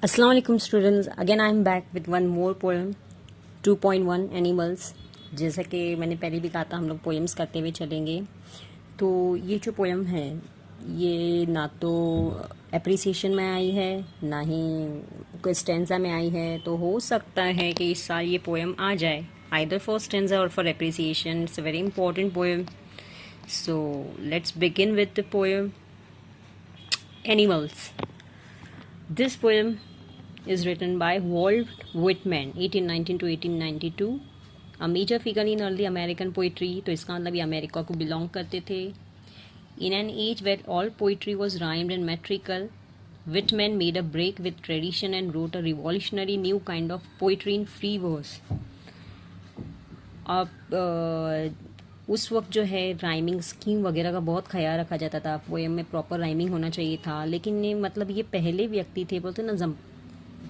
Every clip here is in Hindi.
Assalamu alaikum students, again I am back with one more poem 2.1 animals. जैसा कि मैंने पहले भी कहा था हम लोग पोएम्स करते हुए चलेंगे। तो ये जो पोएम है ये ना तो एप्रिसिएशन में आई है ना ही कोई स्टेंजा में आई है, तो हो सकता है कि इस साल ये पोएम आ जाए आइदर फॉर स्टेंजा और for appreciation. It's a very important poem. So let's begin with the poem animals. This poem is written by Walt Whitman 1819 to 1892, a major figure in early American poetry। तो इसका मतलब ये अमेरिका को बिलोंग करते थे। In an age where all poetry was rhymed and metrical, Whitman made a break with tradition and wrote a revolutionary new kind of poetry in free verse। अब उस वक्त जो है राइमिंग स्कीम वगैरह का बहुत ख्याल रखा जाता था, पोएम में प्रॉपर राइमिंग होना चाहिए था। लेकिन ये मतलब ये पहले व्यक्ति थे, बोलते ना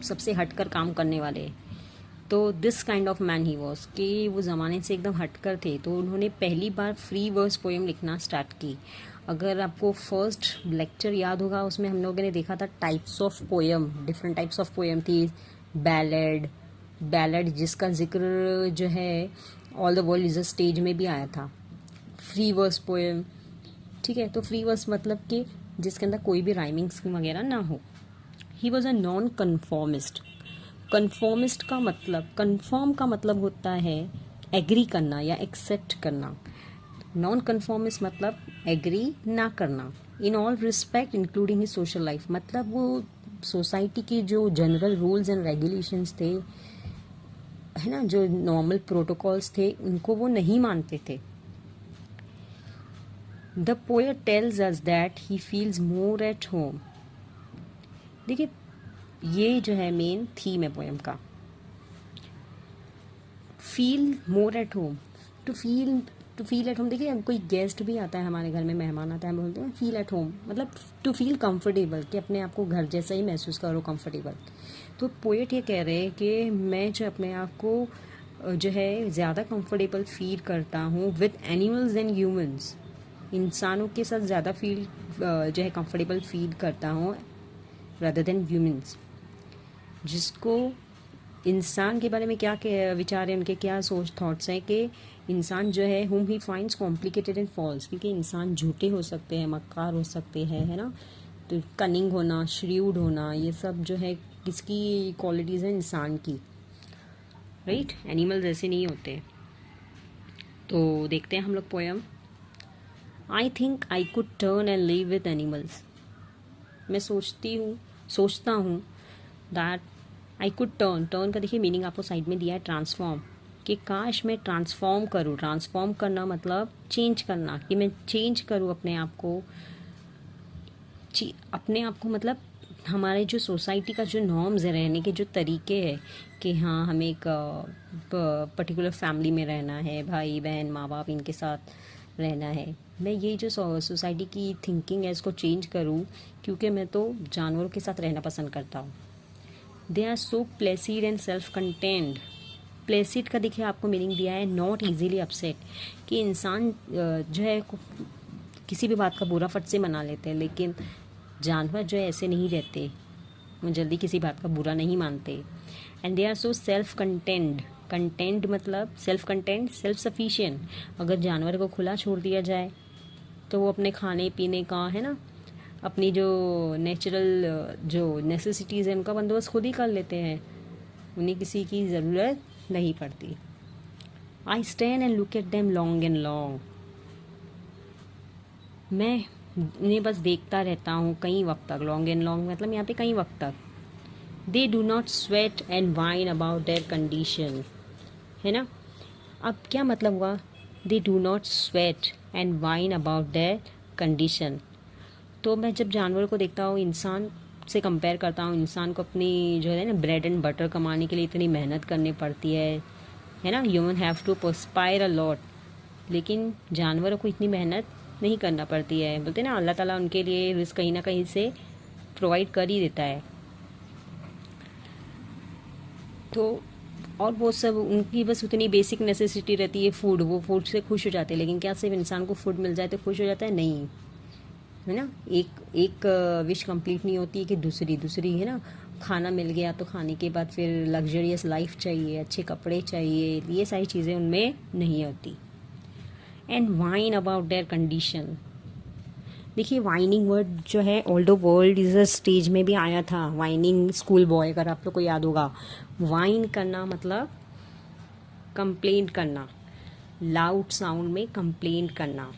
सबसे हटकर काम करने वाले। तो this kind of man he was कि वो ज़माने से एकदम हटकर थे। तो उन्होंने पहली बार फ्री वर्स पोएम लिखना स्टार्ट की। अगर आपको फर्स्ट लेक्चर याद होगा उसमें हम लोगों ने देखा था types of poem, different types of poem थी। बैलेड जिसका जिक्र जो है all the world is a stage में भी आया था। फ्री वर्स पोएम, ठीक है। तो फ्री वर्स मतलब कि जिसके अंदर कोई भी राइमिंग स्कीम वगैरह ना हो। ही was a non conformist. Conformist का मतलब, कन्फर्म का मतलब होता है एग्री करना या एक्सेप्ट करना। नॉन कन्फॉर्मिस्ट मतलब एग्री ना करना in all respect including his social life. मतलब वो सोसाइटी के जो जनरल रूल्स एंड रेगुलेशंस थे, है ना, जो नॉर्मल प्रोटोकॉल्स थे, उनको वो नहीं मानते थे। The poet tells us that he feels more at home. देखिए ये जो है मेन थीम है पोएम का, feel more at home. To feel at home. देखिए कोई गेस्ट भी आता है हमारे घर में, मेहमान आता है, हम बोलते हैं फील एट होम, मतलब टू फील कंफर्टेबल, कि अपने आप को घर जैसा ही महसूस करो, कंफर्टेबल। तो पोएट ये कह रहे हैं कि मैं जो अपने आप को जो है ज़्यादा कंफर्टेबल फील करता हूँ विद एनिमल्स एंड ह्यूमंस। इंसानों के साथ ज़्यादा फील जो है कंफर्टेबल फील करता हूँ रादर देन ह्यूमंस। जिसको इंसान के बारे में क्या विचार है, उनके क्या सोच थॉट्स हैं कि इंसान जो है whom he finds complicated and false, क्योंकि इंसान झूठे हो सकते हैं, मक्कार हो सकते हैं, है ना। तो कनिंग होना, श्रीउड होना, ये सब जो है किसकी क्वालिटीज़ हैं, इंसान की, राइट। एनिमल्स ऐसे नहीं होते। तो देखते हैं हम लोग poem. I think I could turn and live with animals. मैं सोचता हूँ दैट आई कुड टर्न का देखिए मीनिंग आपको साइड में दिया है, ट्रांसफॉर्म, कि काश मैं ट्रांसफॉर्म करूँ। ट्रांसफॉर्म करना मतलब चेंज करना, कि मैं चेंज करूँ अपने आप को। मतलब हमारे जो सोसाइटी का जो नॉर्म्स है, रहने के जो तरीके हैं, कि हाँ हमें एक पर्टिकुलर फैमिली में रहना है, भाई बहन माँ बाप इनके साथ रहना है, मैं ये जो सोसाइटी की थिंकिंग है इसको चेंज करूँ, क्योंकि मैं तो जानवरों के साथ रहना पसंद करता हूँ। They are so placid and self contained. Placid का देखिए आपको मीनिंग दिया है नॉट ईजीली अपसेट, कि इंसान जो है किसी भी बात का बुरा फट से मना लेते हैं, लेकिन जानवर जो है ऐसे नहीं रहते, वो जल्दी किसी बात का बुरा नहीं मानते। And they are so self content. Content मतलब सेल्फ कंटेंट, सेल्फ सफिशिएंट। अगर जानवर को खुला छोड़ दिया जाए तो वो अपने खाने पीने का, है ना, अपनी जो नेचुरल जो नेसेसिटीज़ हैं उनका बंदोबस्त खुद ही कर लेते हैं, उन्हें किसी की ज़रूरत नहीं पड़ती। I stand and look at them long and long. मैं उन्हें बस देखता रहता हूँ कई वक्त तक। लॉन्ग एंड लॉन्ग मतलब यहाँ पे कई वक्त तक। दे do not sweat and wine about their condition, है ना। अब क्या मतलब हुआ, दे do not sweat and wine about their condition. तो मैं जब जानवर को देखता हूँ, इंसान से कंपेयर करता हूँ, इंसान को अपनी जो है ना ब्रेड एंड बटर कमाने के लिए इतनी मेहनत करनी पड़ती है ना। Human have to perspire a lot, लेकिन जानवरों को इतनी मेहनत नहीं करना पड़ती है। बोलते हैं ना अल्लाह ताला उनके लिए रिस्क कहीं ना कहीं से प्रोवाइड कर ही देता है। तो और वो सब उनकी बस उतनी बेसिक नेसेसिटी रहती है, फूड, वो फूड से खुश हो जाते हैं। लेकिन क्या सिर्फ इंसान को फूड मिल जाए तो खुश हो जाता है? नहीं, है ना। एक विश कंप्लीट नहीं होती है कि दूसरी है ना खाना मिल गया तो खाने के बाद फिर लग्जरियस लाइफ चाहिए, अच्छे कपड़े चाहिए, ये सारी चीज़ें उनमें नहीं होती। And wine about their condition. देखिए वाइनिंग वर्ड जो है ऑल्डो वर्ल्ड इज अ स्टेज में भी आया था, वाइनिंग स्कूल बॉय, अगर आप लोग को याद होगा। वाइन करना मतलब कंप्लेंट करना, लाउड साउंड में कंप्लेंट करना।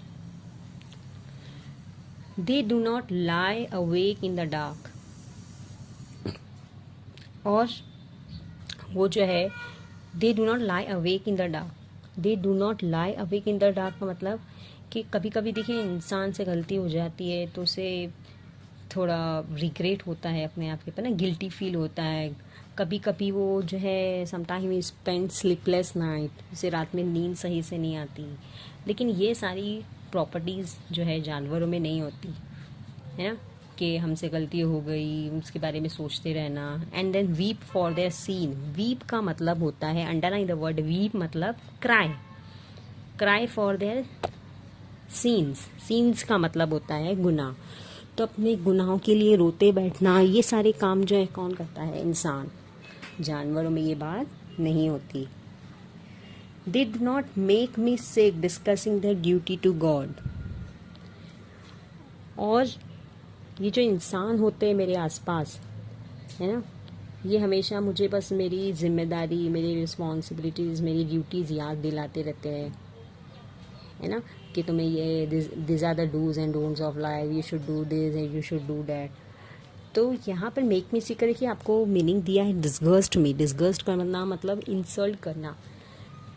दे do not lie awake in the dark. और वो जो है दे do not lie awake in the dark. They do not lie awake in the dark का मतलब कि कभी कभी देखिए इंसान से गलती हो जाती है तो उसे थोड़ा रिग्रेट होता है अपने आप के ऊपर ना, गिल्टी फील होता है। कभी कभी वो जो है समटाइम स्पेंड स्लीपलेस नाइट, उसे रात में नींद सही से नहीं आती। लेकिन ये सारी प्रॉपर्टीज़ जो है जानवरों में नहीं होती है ना, कि हमसे गलती हो गई उसके बारे में सोचते रहना। And then weep for their sin. Weep का मतलब होता है, अंडरलाइन द वर्ड वीप मतलब cry, cry for their sins. Sins का मतलब होता है गुनाह। तो अपने गुनाहों के लिए रोते बैठना, ये सारे काम जो है कौन करता है? इंसान। जानवरों में ये बात नहीं होती। They do not make me sick discussing their duty to God. और ये जो इंसान होते हैं मेरे आसपास है ना, ये हमेशा मुझे बस मेरी जिम्मेदारी, मेरी रिस्पॉन्सिबिलिटीज़, मेरी ड्यूटीज़ याद दिलाते रहते हैं है ना, कि तुम्हें ये this are the dos and don'ts of life, you should do this and you should do that. तो यहाँ पर मेक मी सिक देखिए आपको मीनिंग दिया है डिस्गस्ट में। डिस्गस्ट करना मतलब इंसल्ट करना।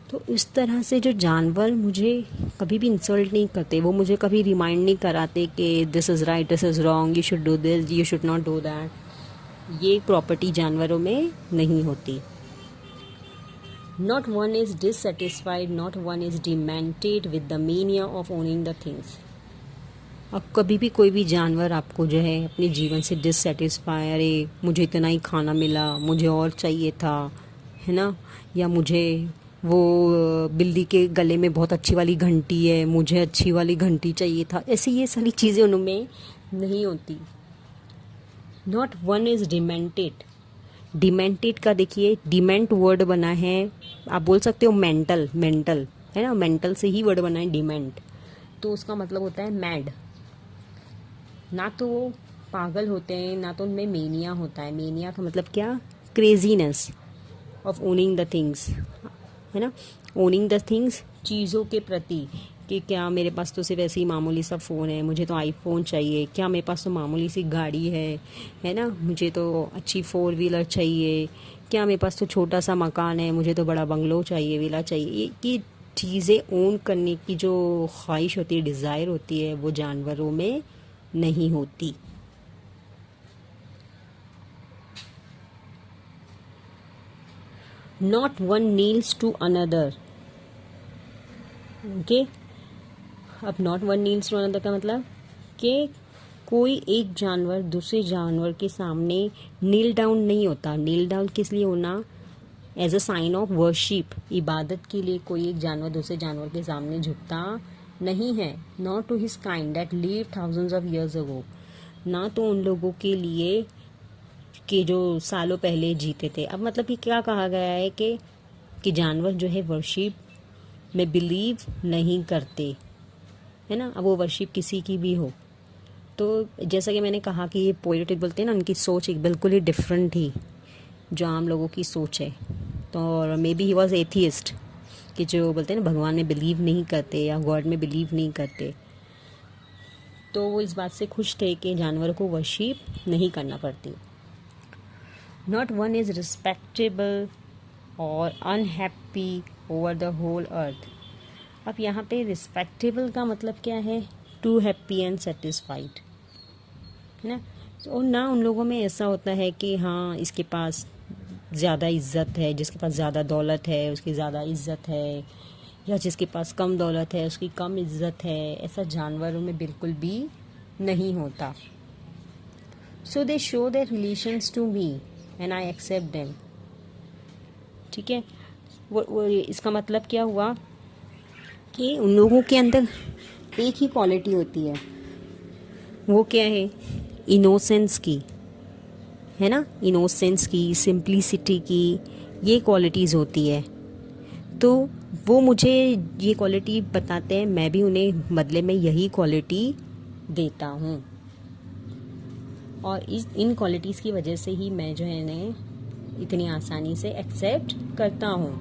तो इस तरह से जो जानवर मुझे कभी भी इंसल्ट नहीं करते, वो मुझे कभी रिमाइंड नहीं कराते कि this is right, this is wrong, you should do this, you should not do that. ये प्रॉपर्टी जानवरों में नहीं होती। Not one is dissatisfied, not one is demented with the mania of owning the things. अब कभी भी कोई भी जानवर आपको जो है अपने जीवन से डिससेटिस्फाई, अरे मुझे इतना ही खाना मिला, मुझे और चाहिए था है ना, या मुझे वो बिल्ली के गले में बहुत अच्छी वाली घंटी है, मुझे अच्छी वाली घंटी चाहिए था, ऐसे ये सारी चीज़ें उनमें नहीं होती। Not one is demented. Demented का देखिए डिमेंट वर्ड बना है, आप बोल सकते हो मेंटल, मेंटल है ना, मेंटल से ही वर्ड बना है डिमेंट। तो उसका मतलब होता है मैड। ना तो वो पागल होते हैं, ना तो उनमें मेनिया होता है। मेनिया का मतलब क्या? Craziness of owning the things है ना, ओनिंग द थिंग्स, चीज़ों के प्रति, कि क्या मेरे पास तो सिर्फ ऐसे ही मामूली सा फ़ोन है, मुझे तो आईफोन चाहिए, क्या मेरे पास तो मामूली सी गाड़ी है ना, मुझे तो अच्छी 4 व्हीलर चाहिए, क्या मेरे पास तो छोटा सा मकान है, मुझे तो बड़ा बंगलो चाहिए, विला चाहिए। ये चीज़ें ओन करने की जो ख्वाहिश होती है, डिज़ायर होती है, वो जानवरों में नहीं होती। Not one needs to another. Okay, अब not one needs to another का मतलब कि कोई एक जानवर दूसरे जानवर के सामने नील डाउन नहीं होता। नील डाउन किस लिए होना? As a sign of worship, इबादत के लिए कोई एक जानवर दूसरे जानवर के सामने झुकता नहीं है। Not to his kind that live thousands of years ago. ना तो उन लोगों के लिए कि जो सालों पहले जीते थे। अब मतलब कि क्या कहा गया है कि जानवर जो है वर्शिप में बिलीव नहीं करते है ना। अब वो वर्शिप किसी की भी हो, तो जैसा कि मैंने कहा कि ये पोएटिक बोलते हैं ना, उनकी सोच एक बिल्कुल ही डिफरेंट थी जो आम लोगों की सोच है। तो may be he was atheist, कि जो बोलते हैं ना भगवान में बिलीव नहीं करते या गॉड में बिलीव नहीं करते। तो वो इस बात से खुश थे कि जानवरों को वर्शिप नहीं करना पड़ती। नॉट वन इज़ रिस्पेक्टेबल और unhappy over the whole earth. अब यहाँ पे रिस्पेक्टेबल का मतलब क्या है? टू हैप्पी एंड सेटिस्फाइड है ना। और ना उन लोगों में ऐसा होता है कि हाँ इसके पास ज़्यादा इज्जत है, जिसके पास ज़्यादा दौलत है उसकी ज़्यादा इज्जत है, या जिसके पास कम दौलत है उसकी कम इज्जत है। ऐसा जानवरों में बिल्कुल भी नहीं होता। So they show their relations to me and I accept them. ठीक है, वो इसका मतलब क्या हुआ कि उन लोगों के अंदर एक ही क्वालिटी होती है, वो क्या है? इनोसेंस की। है ना, इनोसेंस की, सिंप्लिसिटी की, ये क्वालिटीज़ होती है। तो वो मुझे ये क्वालिटी बताते हैं, मैं भी उन्हें बदले में यही क्वालिटी देता हूँ, और इन क्वालिटीज़ की वजह से ही मैं जो है इन्हें इतनी आसानी से एक्सेप्ट करता हूँ।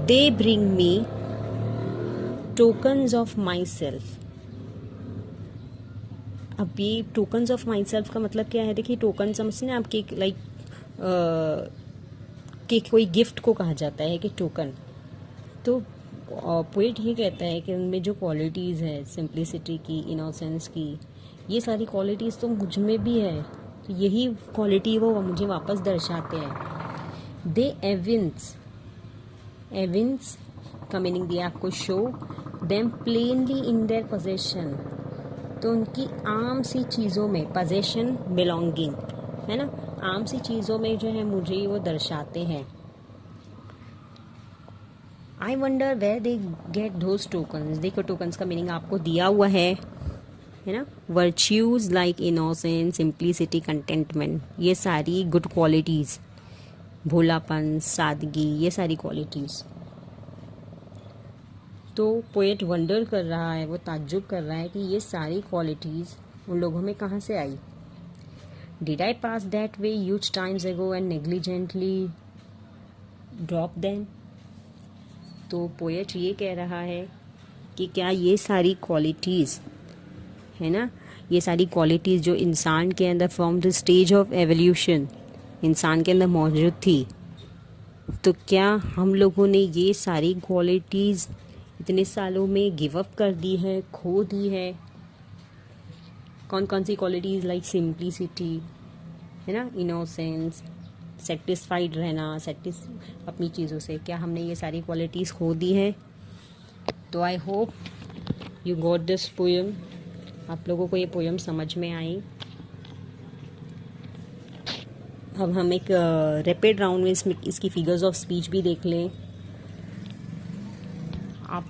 They bring me tokens of my self. अब ये टोकन्स ऑफ माई सेल्फ का मतलब क्या है? देखिए, टोकन समझते हैं आपके, लाइक कि कोई गिफ्ट को कहा जाता है कि टोकन। तो पोएट ये कहता है कि उनमें जो क्वालिटीज़ है, सिंप्लिसिटी की, इनोसेंस की, ये सारी क्वालिटीज़ तो मुझ में भी है, तो यही क्वालिटी वो मुझे वापस दर्शाते हैं। दे एविंस का मीनिंग दिया आपको, show them plainly in their possession. तो उनकी आम सी चीज़ों में, पोजेशन बिलोंगिंग है ना, आम सी चीज़ों में जो है मुझे वो दर्शाते हैं। I wonder where they get those tokens. देखो, टोकन्स का मीनिंग आपको दिया हुआ है ना, virtues like innocence, simplicity, contentment, ये सारी गुड क्वालिटीज़, भोलापन, सादगी, ये सारी क्वालिटीज़। तो पोएट वंडर कर रहा है, वो ताज्जुब कर रहा है कि ये सारी क्वालिटीज़ उन लोगों में कहाँ से आई। Did I pass that way huge times ago and negligently drop them. तो पोएट ये कह रहा है कि क्या ये सारी क्वालिटीज़ है ना, ये सारी क्वालिटीज़ जो इंसान के अंदर from the stage of evolution इंसान के अंदर मौजूद थी, तो क्या हम लोगों ने ये सारी क्वालिटीज़ इतने सालों में गिव अप कर दी है, खो दी है? कौन कौन सी क्वालिटीज़? लाइक सिंप्लिसिटी है ना, इनोसेंस, सेटिस्फाइड रहना, अपनी चीज़ों से, क्या हमने ये सारी क्वालिटीज़ खो दी है? तो आई hope you got this poem, आप लोगों को ये पोएम समझ में आई। अब हम एक रैपिड राउंड में इसकी फिगर्स ऑफ स्पीच भी देख लें। आप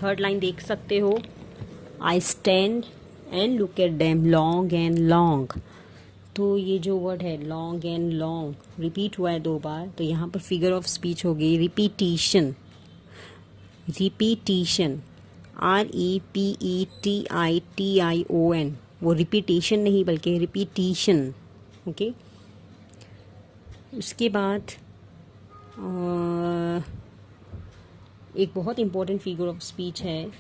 थर्ड लाइन देख सकते हो, I stand and look at them long and long. तो ये जो वर्ड है लॉन्ग एंड लॉन्ग रिपीट हुआ है 2 बार, तो यहाँ पर फिगर ऑफ स्पीच हो गई रिपीटिशन। REPETITION, वो रिपीटेशन नहीं बल्कि रिपीटिशन। ओके, उसके बाद एक बहुत इम्पोर्टेंट फिगर ऑफ स्पीच है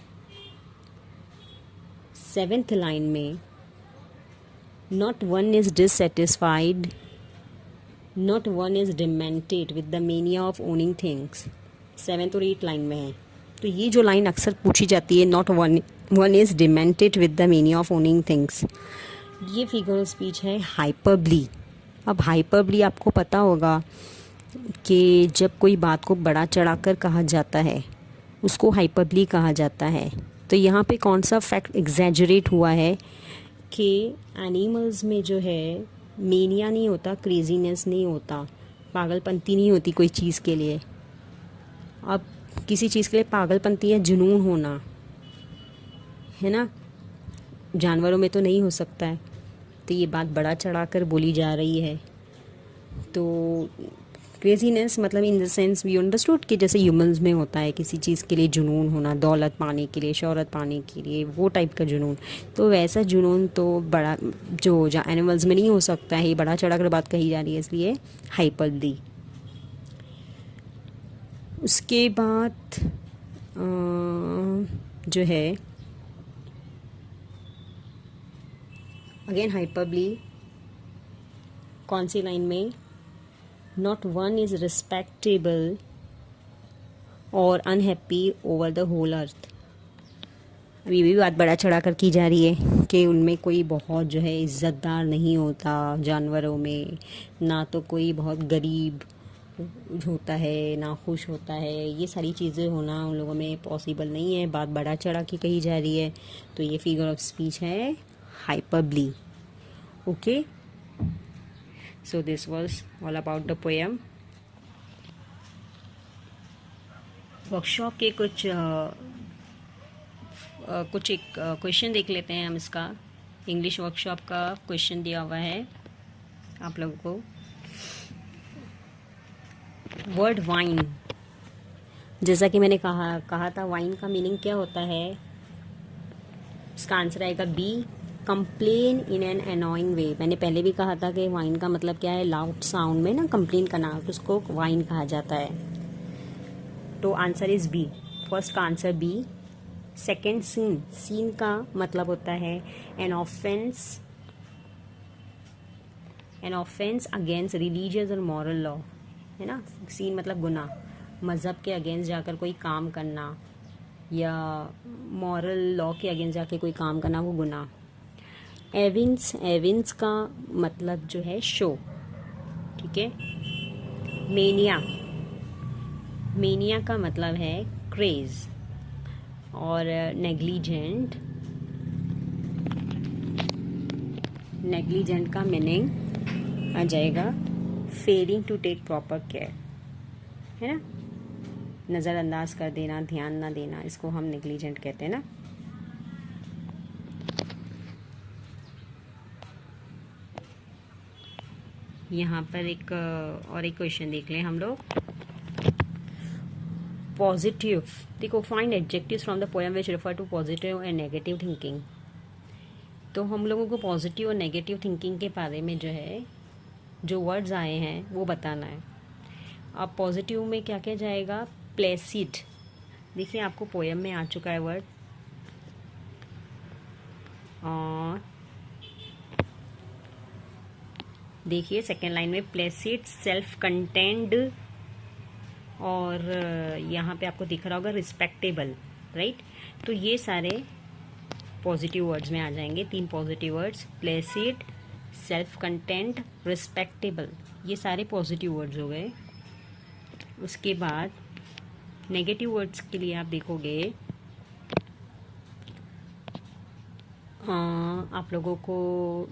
7th लाइन में, not one is dissatisfied, not one is demented with the mania of owning things. 7th और 8th लाइन में है। तो ये जो लाइन अक्सर पूछी जाती है, not one is demented with the mania of owning things, ये फिगर ऑफ स्पीच है हाइपरबली। अब हाइपरबली आपको पता होगा कि जब कोई बात को बड़ा चढ़ाकर कहा जाता है उसको हाइपरबली कहा जाता है। तो यहाँ पे कौन सा फैक्ट एग्जैजरेट हुआ है कि एनिमल्स में जो है मेनिया नहीं होता, क्रेजीनेस नहीं होता, पागलपंती नहीं होती कोई चीज़ के लिए। अब किसी चीज़ के लिए पागलपंती या जुनून होना है ना, जानवरों में तो नहीं हो सकता है। तो ये बात बड़ा चढ़ाकर बोली जा रही है। तो क्रेजीनेस मतलब in the sense we understood कि जैसे ह्यूमंस में होता है किसी चीज़ के लिए जुनून होना, दौलत पाने के लिए, शोहरत पाने के लिए, वो टाइप का जुनून। तो वैसा जुनून तो बड़ा जो एनिमल्स में नहीं हो सकता है, ये बड़ा चढ़ाकर बात कही जा रही है, इसलिए हाइपरबली। उसके बाद जो है अगेन हाइपरबली, कौन सी लाइन में? नॉट वन इज रिस्पेक्टेबल और unhappy over the whole earth. अभी भी बात बड़ा चढ़ा कर की जा रही है कि उनमें कोई बहुत जो है इज़्ज़तदार नहीं होता जानवरों में, ना तो कोई बहुत गरीब होता है ना खुश होता है। ये सारी चीज़ें होना उन लोगों में पॉसिबल नहीं है, बात बड़ा चढ़ा के कही जा रही है। तो ये फिगर ऑफ स्पीच है hyperbole. Okay, so this was all about the poem. Workshop के कुछ एक क्वेश्चन देख लेते हैं हम इसका। इंग्लिश वर्कशॉप का क्वेश्चन दिया हुआ है आप लोगों को। वर्ड वाइन, जैसा कि मैंने कहा था वाइन का मीनिंग क्या होता है, इसका आंसर आएगा B, complain in an annoying way. मैंने पहले भी कहा था कि वाइन का मतलब क्या है, लाउड साउंड में ना कंप्लेन करना, तो उसको वाइन कहा जाता है। तो आंसर इज बी, फर्स्ट का answer B. Second sin, sin का मतलब होता है एन ऑफेंस अगेंस्ट रिलीजियस और मॉरल लॉ, है ना। सीन मतलब गुनाह, मज़हब के अगेंस्ट जाकर कोई काम करना या मॉरल लॉ के अगेंस्ट जाके कोई काम करना, वो गुनाह। एविंस का मतलब जो है शो, ठीक है। मेनिया का मतलब है क्रेज। और नेग्लिजेंट का मीनिंग आ जाएगा failing to take proper care, है ना। नज़रअंदाज कर देना, ध्यान ना देना, इसको हम नेग्लिजेंट कहते हैं ना। यहाँ पर एक क्वेश्चन देख लें हम लोग। पॉजिटिव, देखो find adjectives from the poem which refer to positive and negative thinking. तो हम लोगों को पॉजिटिव और नेगेटिव थिंकिंग के बारे में जो है, जो वर्ड्स आए हैं वो बताना है। अब पॉजिटिव में क्या क्या जाएगा, प्लेसिड। देखिए आपको पोएम में आ चुका है वर्ड, और देखिए सेकेंड लाइन में प्लेसिड, सेल्फ कंटेंड, और यहाँ पे आपको दिख रहा होगा रिस्पेक्टेबल, राइट। तो ये सारे पॉजिटिव वर्ड्स में आ जाएंगे, 3 positive words, Placid, self content, respectable, ये सारे पॉजिटिव वर्ड्स हो गए। उसके बाद नेगेटिव वर्ड्स के लिए आप देखोगे, आप लोगों को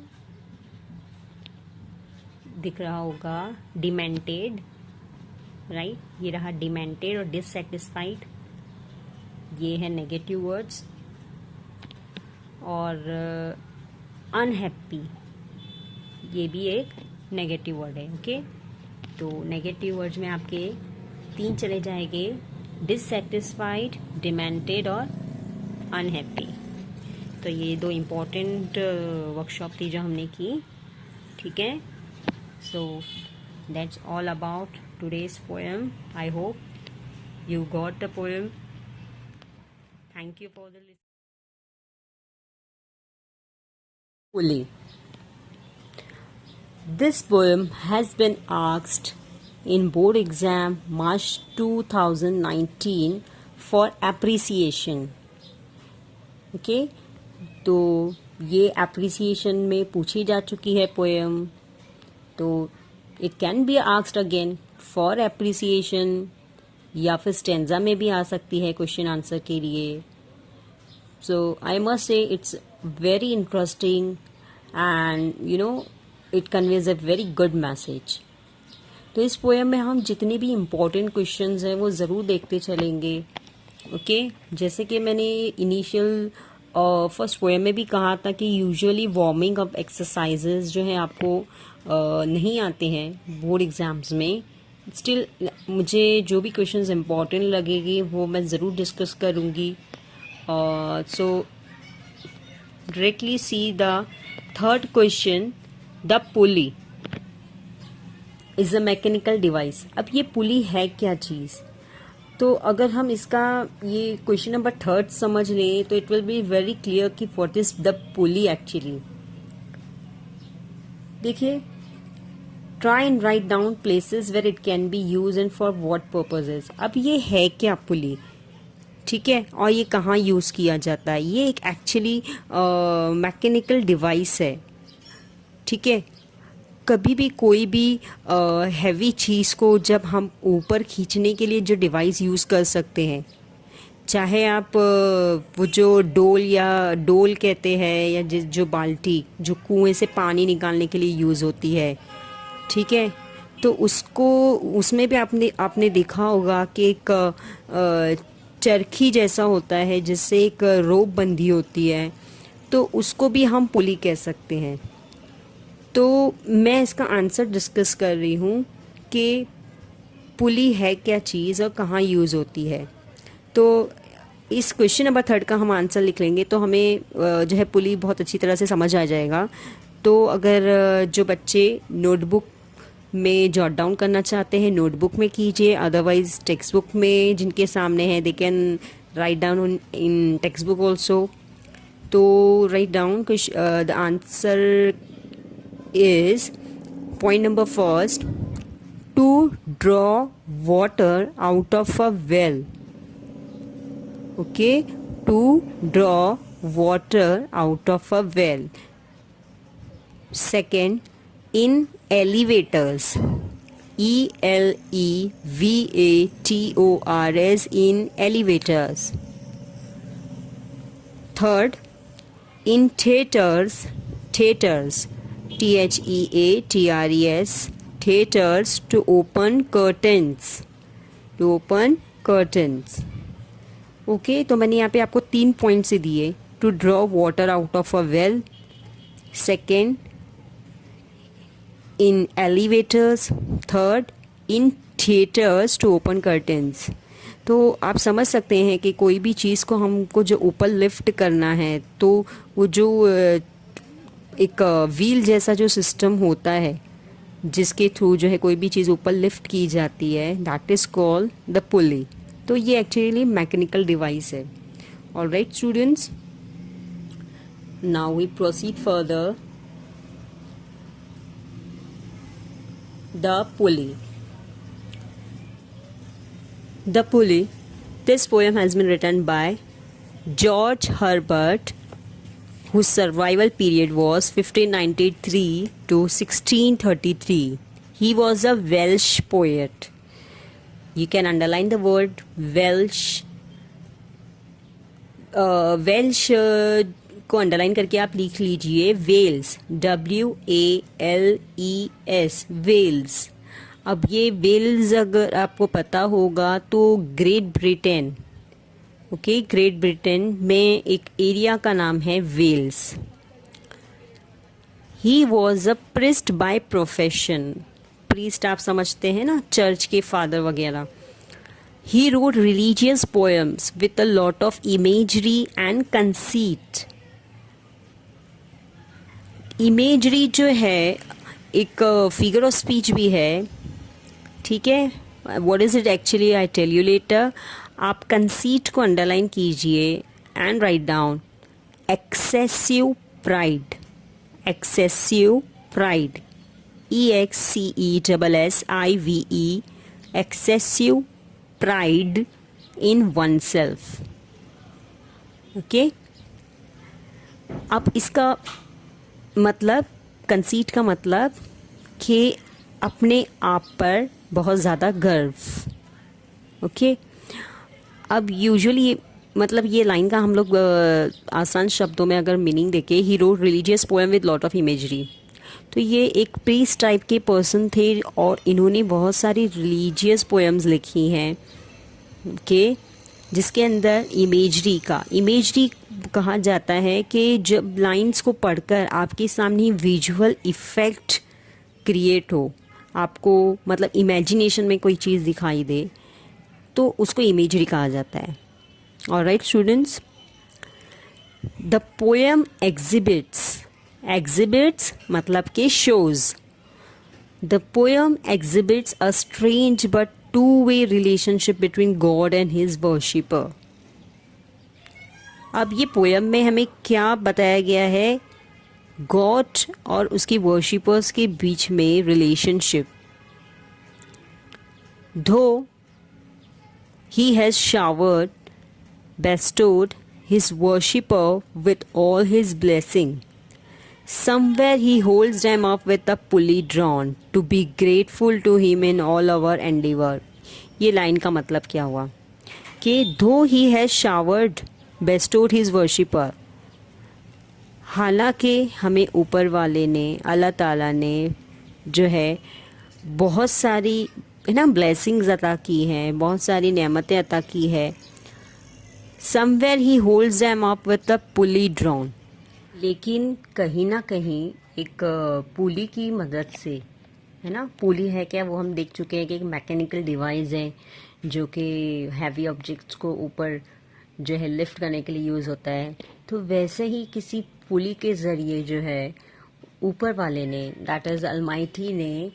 दिख रहा होगा डिमेंटेड, राइट, ये रहा डिमेंटेड और डिससेटिस्फाइड, ये है नेगेटिव वर्ड्स। और अनहैप्पी, ये भी एक नेगेटिव वर्ड है, ओके। तो नेगेटिव वर्ड्स में आपके 3 चले जाएंगे, डिससेटिस्फाइड, डिमेंटेड और अनहैप्पी। तो ये 2 इम्पोर्टेंट वर्कशॉप थी जो हमने की, ठीक है। So that's all about today's poem. I hope you got the poem. Thank you for the listening. Fully. This poem has been asked in board exam March 2019 for appreciation. Okay? तो ये appreciation में पूछी जा चुकी है poem, तो it can be asked again for appreciation, या फिर स्टेंजा में भी आ सकती है क्वेश्चन आंसर के लिए। So I must say it's very interesting and you know it conveys a very good message. तो इस पोएम में हम जितने भी इम्पोर्टेंट क्वेश्चंस हैं वो ज़रूर देखते चलेंगे, ओके। जैसे कि मैंने इनिशियल फर्स्ट पोएम में भी कहा था कि यूजुअली वार्मिंग अप एक्सरसाइजेज जो है आपको नहीं आते हैं बोर्ड एग्जाम्स में। स्टिल मुझे जो भी क्वेश्चंस इम्पोर्टेंट लगेगी वो मैं ज़रूर डिस्कस करूँगी। सो directly see the third question, the pulley is a mechanical device. अब ये पुली है क्या चीज़, तो अगर हम इसका ये क्वेश्चन नंबर 3 समझ लें तो it will be very clear कि what is the pulley actually. देखिए, try and write down places where it can be use and for what purposes. अब ये है क्या पुली, ठीक है, और ये कहाँ यूज किया जाता है। ये एक एक्चुअली मैकेनिकल डिवाइस है, ठीक है। कभी भी कोई भी हैवी चीज़ को जब हम ऊपर खींचने के लिए जो डिवाइस यूज़ कर सकते हैं, चाहे आप वो जो डोल कहते हैं, या जो बाल्टी जो कुएं से पानी निकालने के लिए यूज़ होती है, ठीक है, तो उसमें भी आपने देखा होगा कि एक चरखी जैसा होता है जिससे एक रोप बंधी होती है। तो उसको भी हम पुली कह सकते हैं। तो मैं इसका आंसर डिस्कस कर रही हूँ कि पुली है क्या चीज़ और कहाँ यूज़ होती है। तो इस क्वेश्चन नंबर 3 का हम आंसर लिख लेंगे तो हमें जो है पुली बहुत अच्छी तरह से समझ आ जाएगा। तो अगर जो बच्चे नोटबुक में जॉट डाउन करना चाहते हैं नोटबुक में कीजिए, अदरवाइज टेक्स्ट बुक में जिनके सामने है they can write down in text book also. तो write down the answer is point number first, to draw water out of a well. Okay, to draw water out of a well. Second, in elevators, ELEVATORS, in elevators. Third, in theaters, THEATRES, theaters, to open curtains, okay तो मैंने यहाँ पे आपको 3 पॉइंट से दिए, to draw water out of a well, second in elevators, third in theaters to open curtains. तो आप समझ सकते हैं कि कोई भी चीज़ को हमको जो ऊपर लिफ्ट करना है तो वो जो एक व्हील जैसा जो सिस्टम होता है जिसके थ्रू जो है कोई भी चीज़ ऊपर लिफ्ट की जाती है, that is called the pulley. तो ये एक्चुअली मैकेनिकल डिवाइस है। Alright students, now we proceed further. The pulley. The Pulley. This poem has been written by George Herbert, whose survival period was 1593 to 1633. He was a Welsh poet. You can underline the word Welsh. Welsh को अंडरलाइन करके आप लिख लीजिए वेल्स, WALES, वेल्स। अब ये वेल्स अगर आपको पता होगा तो Great Britain, okay, Great Britain में एक एरिया का नाम है Wales. He was a priest by profession. Priest आप समझते हैं ना, चर्च के फादर वगैरह। He wrote religious poems with a lot of imagery and conceit. Imagery जो है एक फिगर ऑफ स्पीच भी है, ठीक है। What is it actually, I tell you later. आप कंसीट को अंडरलाइन कीजिए and write down excessive pride, excessive pride, EXCESSIVE, excessive pride in oneself. Okay, अब इसका मतलब, कंसीट का मतलब कि अपने आप पर बहुत ज़्यादा गर्व। ओके, अब यूजुअली मतलब ये लाइन का हम लोग आसान शब्दों में अगर मीनिंग देखें, ही wrote religious poem with lot of imagery. तो ये एक प्रीस्ट टाइप के पर्सन थे और इन्होंने बहुत सारी रिलीजियस पोएम्स लिखी हैं, ओके, जिसके अंदर इमेजरी कहा जाता है कि जब लाइंस को पढ़कर आपके सामने विजुअल इफ़ेक्ट क्रिएट हो, आपको मतलब इमेजिनेशन में कोई चीज़ दिखाई दे, तो उसको इमेजरी कहा जाता है। Alright students, the poem exhibits मतलब के shows. The poem exhibits a strange but two-way relationship between God and his worshipper. अब ये पोएम में हमें क्या बताया गया है, गॉड और उसकी वर्शिपर्स के बीच में relationship. Though he has bestowed his worshipper with all his blessing, somewhere he holds them up with a pulley drawn to be grateful to him in all our endeavor. ये लाइन का मतलब क्या हुआ कि though he has bestowed his worshipper, हालांकि हमें ऊपर वाले ने, अल्लाह ताला ने जो है बहुत सारी है ना ब्लेसिंग्स अता की हैं, बहुत सारी नेमतें अता की है। somewhere he holds them up with a pulley drawn, लेकिन कहीं ना कहीं एक पुली की मदद से, है ना, पुली है क्या, वो हम देख चुके हैं कि एक मैकेनिकल डिवाइस है जो कि हैवी ऑब्जेक्ट्स को ऊपर जो है लिफ्ट करने के लिए यूज़ होता है। तो वैसे ही किसी पुली के ज़रिए जो है ऊपर वाले ने, दैट इज़ अलमाइटी ने,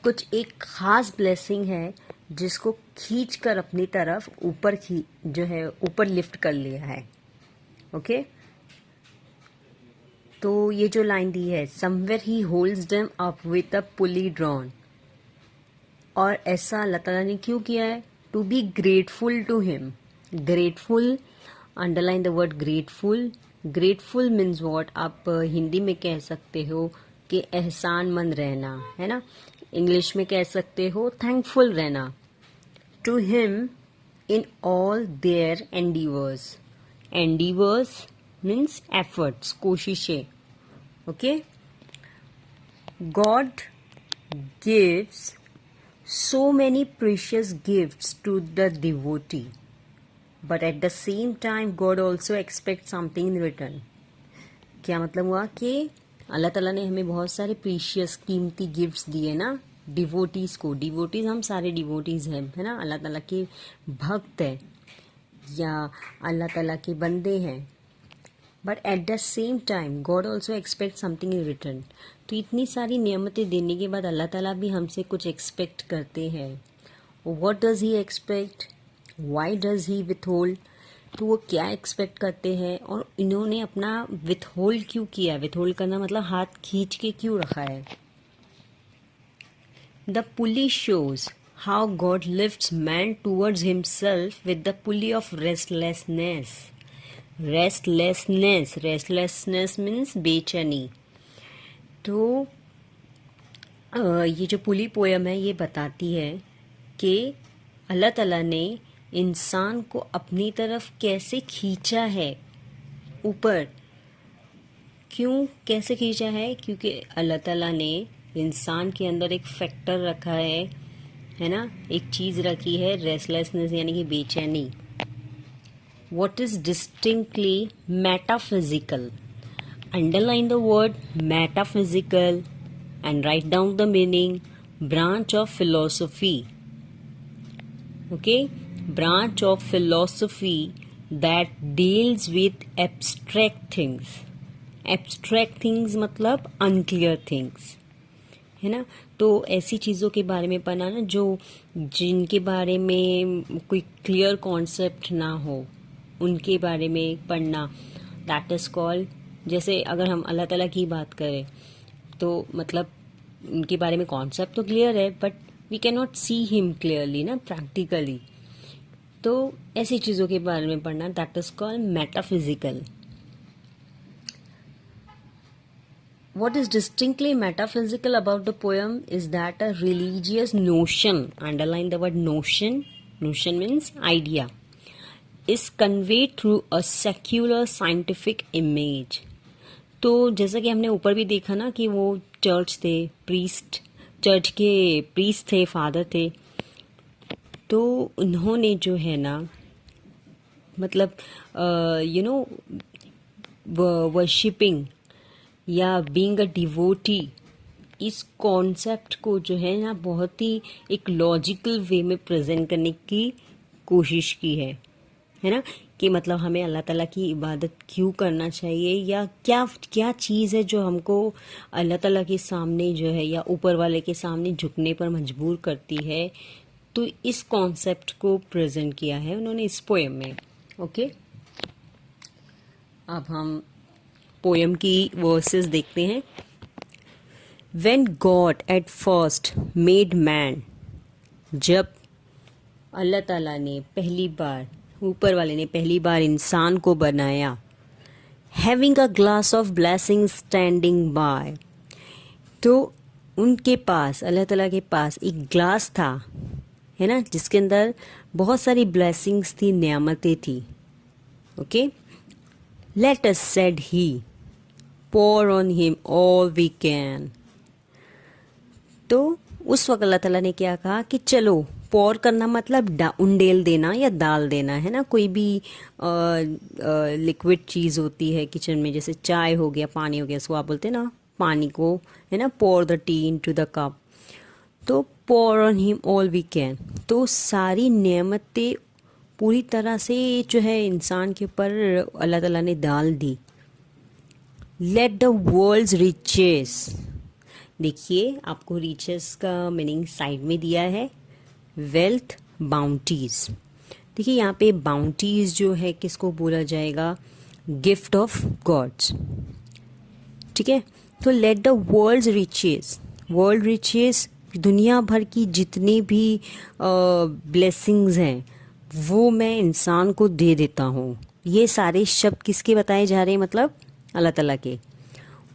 कुछ एक खास ब्लेसिंग है जिसको खींच कर अपनी तरफ ऊपर जो है ऊपर लिफ्ट कर लिया है। ओके, तो ये जो लाइन दी है, somewhere he holds them up with a pulley drawn, और ऐसा अल्लाह ताला ने क्यों किया है? To be grateful to him. Grateful, underline the word grateful. Grateful means what, आप हिंदी में कह सकते हो कि एहसानमंद रहना, है ना। इंग्लिश में कह सकते हो थैंकफुल रहना। To him in all their endeavours. Endeavours means efforts, कोशिशें। Okay, God gives so many precious gifts to the devotee, but at the same time God also expects something in return. क्या मतलब हुआ कि अल्लाह ताला ने हमें बहुत सारे प्रीशियस, कीमती गिफ्ट्स दिए ना डिवोटीज को। डिवोटीज हम सारे डिवोटीज हैं, है ना, अल्लाह ताला के भक्त हैं या अल्लाह ताला के बंदे हैं। But at the same time God also expect something in return. तो इतनी सारी नियमतें देने के बाद अल्लाह ताला भी हमसे कुछ एक्सपेक्ट करते हैं। What does he expect, why does he withhold, तो वो क्या एक्सपेक्ट करते हैं और इन्होंने अपना विथहोल्ड क्यों किया? विथहोल्ड करना मतलब हाथ खींच के क्यों रखा है? The pulley shows how God lifts man towards himself with the pulley of restlessness. Restlessness means बेचैनी। तो ये जो पुली पोयम है ये बताती है कि अल्लाह ताला ने इंसान को अपनी तरफ कैसे खींचा है ऊपर। क्यों, कैसे खींचा है? क्योंकि अल्लाह ताला ने इंसान के अंदर एक फैक्टर रखा है ना, एक चीज़ रखी है, रेस्टलेसनेस यानी कि बेचैनी। What is distinctly metaphysical? Underline the word metaphysical and write down the meaning. Branch of philosophy. Okay? Branch of philosophy that deals with abstract things. Abstract things मतलब unclear things, है ना। तो ऐसी चीज़ों के बारे में पढ़ना ना जो जिनके बारे में कोई क्लियर कॉन्सेप्ट ना हो, उनके बारे में पढ़ना, दैट इज़ कॉल्ड। जैसे अगर हम अल्लाह ताला की बात करें तो मतलब उनके बारे में कॉन्सेप्ट तो क्लियर है but we can not see him clearly ना, प्रैक्टिकली। तो ऐसी चीज़ों के बारे में पढ़ना, that is called metaphysical. What is distinctly metaphysical about the poem is that a religious notion, underline the word notion, notion means idea, is conveyed through a secular scientific image. तो जैसा कि हमने ऊपर भी देखा ना कि वो चर्च थे, चर्च के प्रीस्ट थे, फादर थे, तो उन्होंने जो है ना मतलब वर्शिपिंग या बीइंग अ डिवोटी, इस कॉन्सेप्ट को जो है ना बहुत ही एक लॉजिकल वे में प्रेजेंट करने की कोशिश की है ना, कि मतलब हमें अल्लाह ताला की इबादत क्यों करना चाहिए या क्या क्या चीज़ है जो हमको अल्लाह ताला के सामने जो है या ऊपर वाले के सामने झुकने पर मजबूर करती है। तो इस कॉन्सेप्ट को प्रेजेंट किया है उन्होंने इस पोएम में। ओके, अब हम पोएम की वर्सेस देखते हैं। When God at first made man, जब अल्लाह ताला ने पहली बार, ऊपर वाले ने पहली बार इंसान को बनाया, having a glass of blessing standing by, तो उनके पास, अल्लाह ताला के पास एक ग्लास था, है ना, जिसके अंदर बहुत सारी ब्लेसिंग्स थी, नियामतें थी। Okay, let us, said he, pour on him all we can. तो उस वक्त अल्लाह ताला ने क्या कहा कि चलो पोर करना मतलब उंडेल देना या डाल देना, है ना। कोई भी लिक्विड चीज़ होती है किचन में, जैसे चाय हो गया, पानी हो गया, इसको आप बोलते हैं ना पानी को, है ना, pour the tea into the cup. तो pour on him all we can. तो सारी नेमतें पूरी तरह से जो है इंसान के ऊपर अल्लाह ताला ने डाल दी। लेट द वर्ल्ड्स रिचेस, देखिए आपको रिचेस का मीनिंग साइड में दिया है, वेल्थ, बाउंटीज। देखिए यहाँ पे बाउंटीज जो है किसको बोला जाएगा, गिफ्ट ऑफ गॉड्स, ठीक है। तो let the world's riches, world riches दुनिया भर की जितनी भी ब्लेसिंग्स हैं वो मैं इंसान को दे देता हूँ। ये सारे शब्द किसके बताए जा रहे हैं, मतलब अल्लाह ताला के।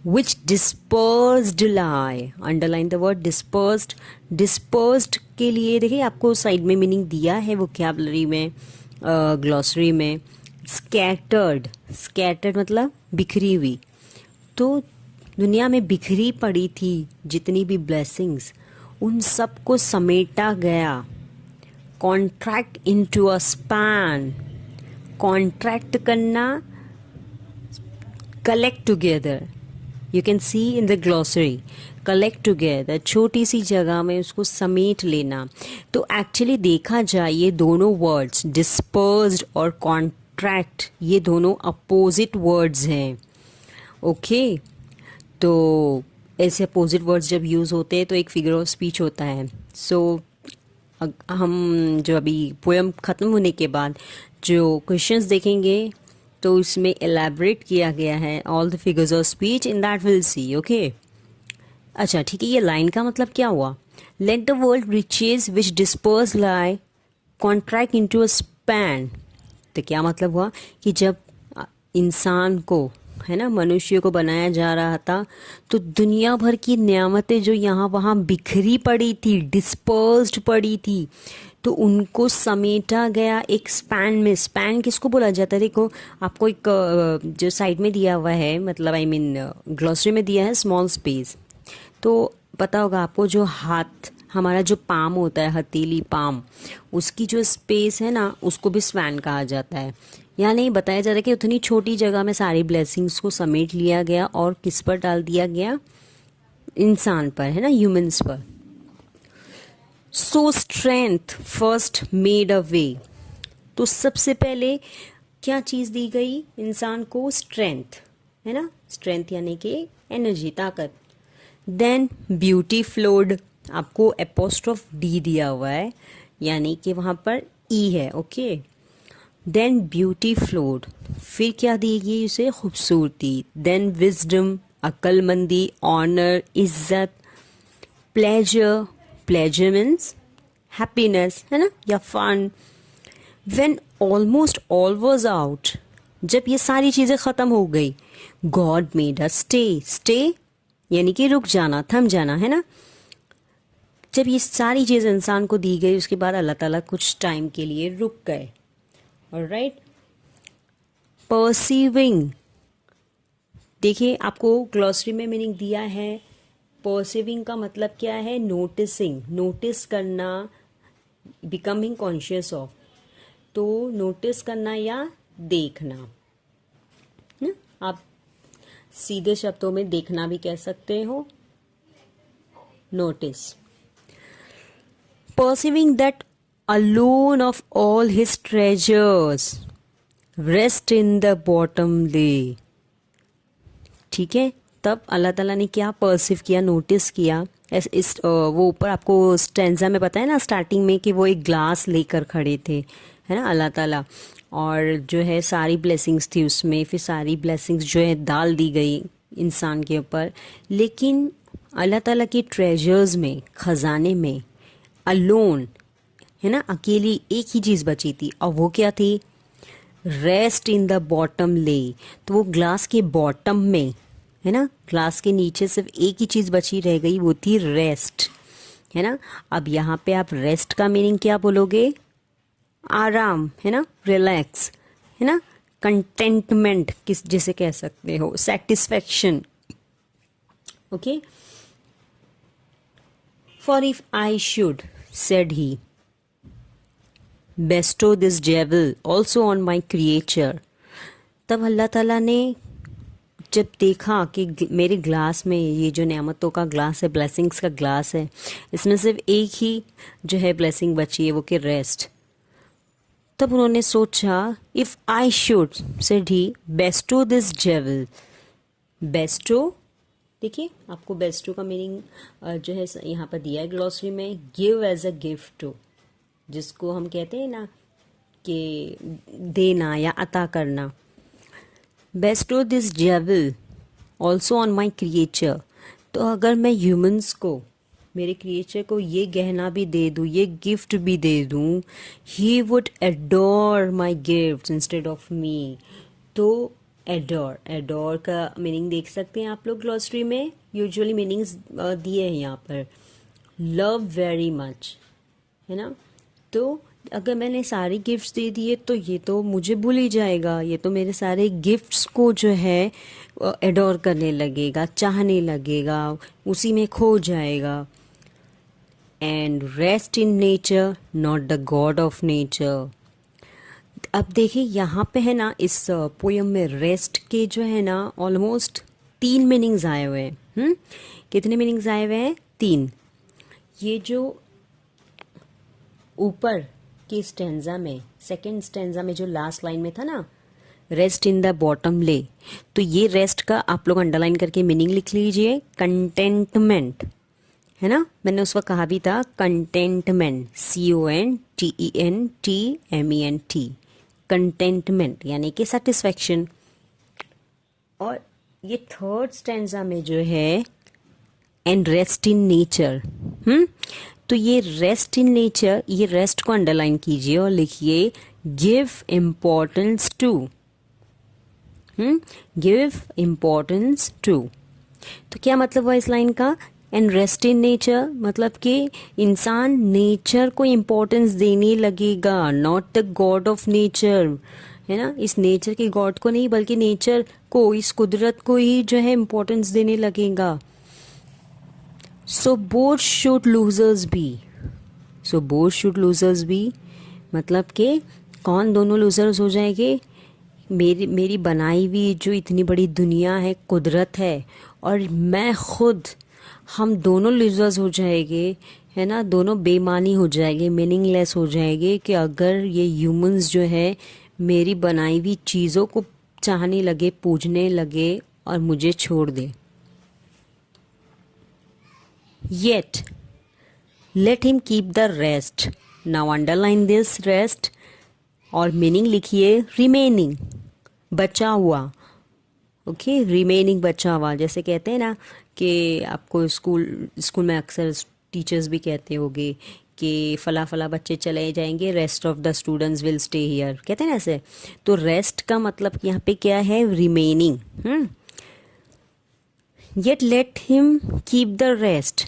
Which dispersed lie, underline the word dispersed. Dispersed के लिए देखिए आपको साइड में मीनिंग दिया है वोकैबुलरी में, ग्लॉसरी में। स्कैटर्ड, स्कैटर्ड मतलब बिखरी हुई। तो दुनिया में बिखरी पड़ी थी जितनी भी ब्लेसिंग्स, उन सबको समेटा गया। Contract into a span, contract करना, collect together, you can see in the glossary, collect together, छोटी सी जगह में उसको समेट लेना। तो एक्चुअली देखा जाए ये दोनों वर्ड्स डिस्पर्स्ड और कॉन्ट्रैक्ट, ये दोनों अपोजिट वर्ड्स हैं, ओके। तो ऐसे अपोजिट वर्ड्स जब यूज़ होते हैं तो एक फिगर ऑफ स्पीच होता है। सो हम जो अभी पोएम ख़त्म होने के बाद जो क्वेश्चंस देखेंगे तो इसमें एलैबोरेट किया गया है all the figures of speech, in that will see, okay. अच्छा ठीक है, ये लाइन का मतलब क्या हुआ, let the world riches which disperse lie contract into a span. तो क्या मतलब हुआ कि जब इंसान को, है ना, मनुष्य को बनाया जा रहा था तो दुनिया भर की नियामतें जो यहाँ वहाँ बिखरी पड़ी थी, डिस्पर्स्ड पड़ी थी, तो उनको समेटा गया एक स्पैन में। स्पैन किसको बोला जाता है, देखो आपको एक जो साइड में दिया हुआ है, मतलब आई मीन ग्लॉसरी में दिया है स्मॉल स्पेस। तो पता होगा आपको जो हाथ, हमारा जो पाम होता है, हथेली पाम, उसकी जो स्पेस है ना उसको भी स्पैन कहा जाता है। यहाँ नहीं बताया जा रहा कि उतनी छोटी जगह में सारी ब्लेसिंग्स को समेट लिया गया और किस पर डाल दिया गया, इंसान पर, है ना, ह्यूमंस पर। So strength first made a way, तो सबसे पहले क्या चीज़ दी गई इंसान को, स्ट्रेंथ, है ना, स्ट्रेंथ यानी कि एनर्जी, ताकत। देन ब्यूटी फ्लोड, आपको एपोस्ट्रोफ डी दिया हुआ है यानी कि वहाँ पर ई है, ओके। देन ब्यूटी फ्लोड, फिर क्या दी गई उसे, खूबसूरती। देन विजडम, अक्लमंदी, ऑनर, इज्जत। प्लेजर, प्लेजर मीन्स हैप्पीनेस, है ना, या fun. When almost all was out, जब ये सारी चीज़ें ख़त्म हो गई, God made us stay, stay यानी कि रुक जाना, थम जाना, है ना। जब ये सारी चीज़ इंसान को दी गई उसके बाद अल्लाह ताला कुछ टाइम के लिए रुक गए, ऑलराइट। परसीविंग, देखिए आपको ग्लॉसरी में मीनिंग दिया है, परसीविंग का मतलब क्या है, नोटिसिंग, नोटिस करना, बिकमिंग कॉन्शियस ऑफ। तो नोटिस करना या देखना, ना? आप सीधे शब्दों में देखना भी कह सकते हो, notice. Perceiving that alone of all his treasures rest in the bottom lay, ठीक है। तब अल्लाह ताला ने क्या परसीव किया, नोटिस किया। वो ऊपर आपको स्टैंजा में बताया ना स्टार्टिंग में कि वो एक ग्लास लेकर खड़े थे, है ना, अल्लाह ताला, और जो है सारी ब्लेसिंग्स थी उसमें, फिर सारी ब्लेसिंग्स जो है डाल दी गई इंसान के ऊपर। लेकिन अल्लाह ताला के ट्रेजर्स में, खजाने में, अलोन, है ना, अकेली एक ही चीज़ बची थी, और वो क्या थी, रेस्ट इन द बॉटम ले। तो वो ग्लास के बॉटम में, है ना, ग्लास के नीचे सिर्फ एक ही चीज़ बची रह गई, वो थी रेस्ट, है ना। अब यहाँ पे आप रेस्ट का मीनिंग क्या बोलोगे, आराम, है ना, रिलैक्स, है ना, कंटेंटमेंट किस जिसे कह सकते हो, satisfaction, okay. For if I should, said he, bestow this jewel also on my creature. तब अल्लाह ताला ने जब देखा कि मेरे ग्लास में, ये जो नेमतों का ग्लास है, ब्लेसिंग्स का ग्लास है, इसमें सिर्फ एक ही जो है ब्लेसिंग बची है, वो कि रेस्ट। तब उन्होंने सोचा, if I should, said he, bestow this jewel. Bestow, देखिए आपको बेस्टो का मीनिंग जो है यहाँ पर दिया है ग्लॉसरी में, गिव एज अ गिफ्ट, जिसको हम कहते हैं ना कि देना या अता करना। Bestow this jewel also on my creature. तो अगर मैं ह्यूमंस को, मेरे क्रिएचर को ये गहना भी दे दूँ, ये गिफ्ट भी दे दूँ, he would adore my gift instead of me. तो एडोर, एडोर का मीनिंग देख सकते हैं आप लोग ग्लॉसरी में, यूजुअली मीनिंग्स दिए हैं यहाँ पर। लव वेरी मच, है ना। तो अगर मैंने सारे गिफ्ट्स दे दिए तो ये तो मुझे भूल ही जाएगा, ये तो मेरे सारे गिफ्ट्स को जो है एडोर करने लगेगा, चाहने लगेगा, उसी में खो जाएगा। And rest in nature not the God of nature. अब देखिए यहाँ पे है ना, इस पोयम में रेस्ट के जो है ना ऑलमोस्ट 3 मीनिंग्स आए हुए हैं। कितने मीनिंग्स आए हुए हैं? 3। ये जो ऊपर की स्टेंजा में, सेकंड स्टेंजा में जो लास्ट लाइन में था ना, रेस्ट इन द बॉटम ले, तो ये रेस्ट का आप लोग अंडरलाइन करके मीनिंग लिख लीजिए, कंटेंटमेंट, है ना। मैंने उस वक्त कहा भी था कंटेंटमेंट, CONTENTMENT, कंटेंटमेंट यानी कि सेटिस्फैक्शन। और ये थर्ड स्टेंजा में जो है, एंड रेस्ट इन नेचर, तो ये रेस्ट इन नेचर, ये रेस्ट को अंडरलाइन कीजिए और लिखिए give importance to, give importance to. तो क्या मतलब हुआ इस लाइन का? एंड रेस्ट इन नेचर मतलब कि इंसान नेचर को इम्पोर्टेंस देने लगेगा, not the God of nature, है ना। इस नेचर के गॉड को नहीं, बल्कि नेचर को, इस कुदरत को ही जो है इम्पोर्टेंस देने लगेगा। So both should losers be, so both should losers be मतलब कि कौन दोनों लूजर्स हो जाएंगे? मेरी बनाई हुई जो इतनी बड़ी दुनिया है, कुदरत है, और मैं खुद, हम दोनों लूजर्स हो जाएंगे, है ना। दोनों बेमानी हो जाएंगे, मीनिंगलेस हो जाएंगे कि अगर ये ह्यूमंस जो है मेरी बनाई हुई चीज़ों को चाहने लगे, पूजने लगे और मुझे छोड़ दे। Yet, let him keep the rest. Now underline this rest और मीनिंग लिखिए remaining, बचा हुआ। ओके, रिमेनिंग बचा हुआ, जैसे कहते हैं ना कि आपको स्कूल में अक्सर टीचर्स भी कहते होंगे कि फला फला बच्चे चले जाएंगे, rest of the students will stay here, कहते हैं ना ऐसे। तो रेस्ट का मतलब यहाँ पे क्या है? Remaining. Yet let him keep the rest,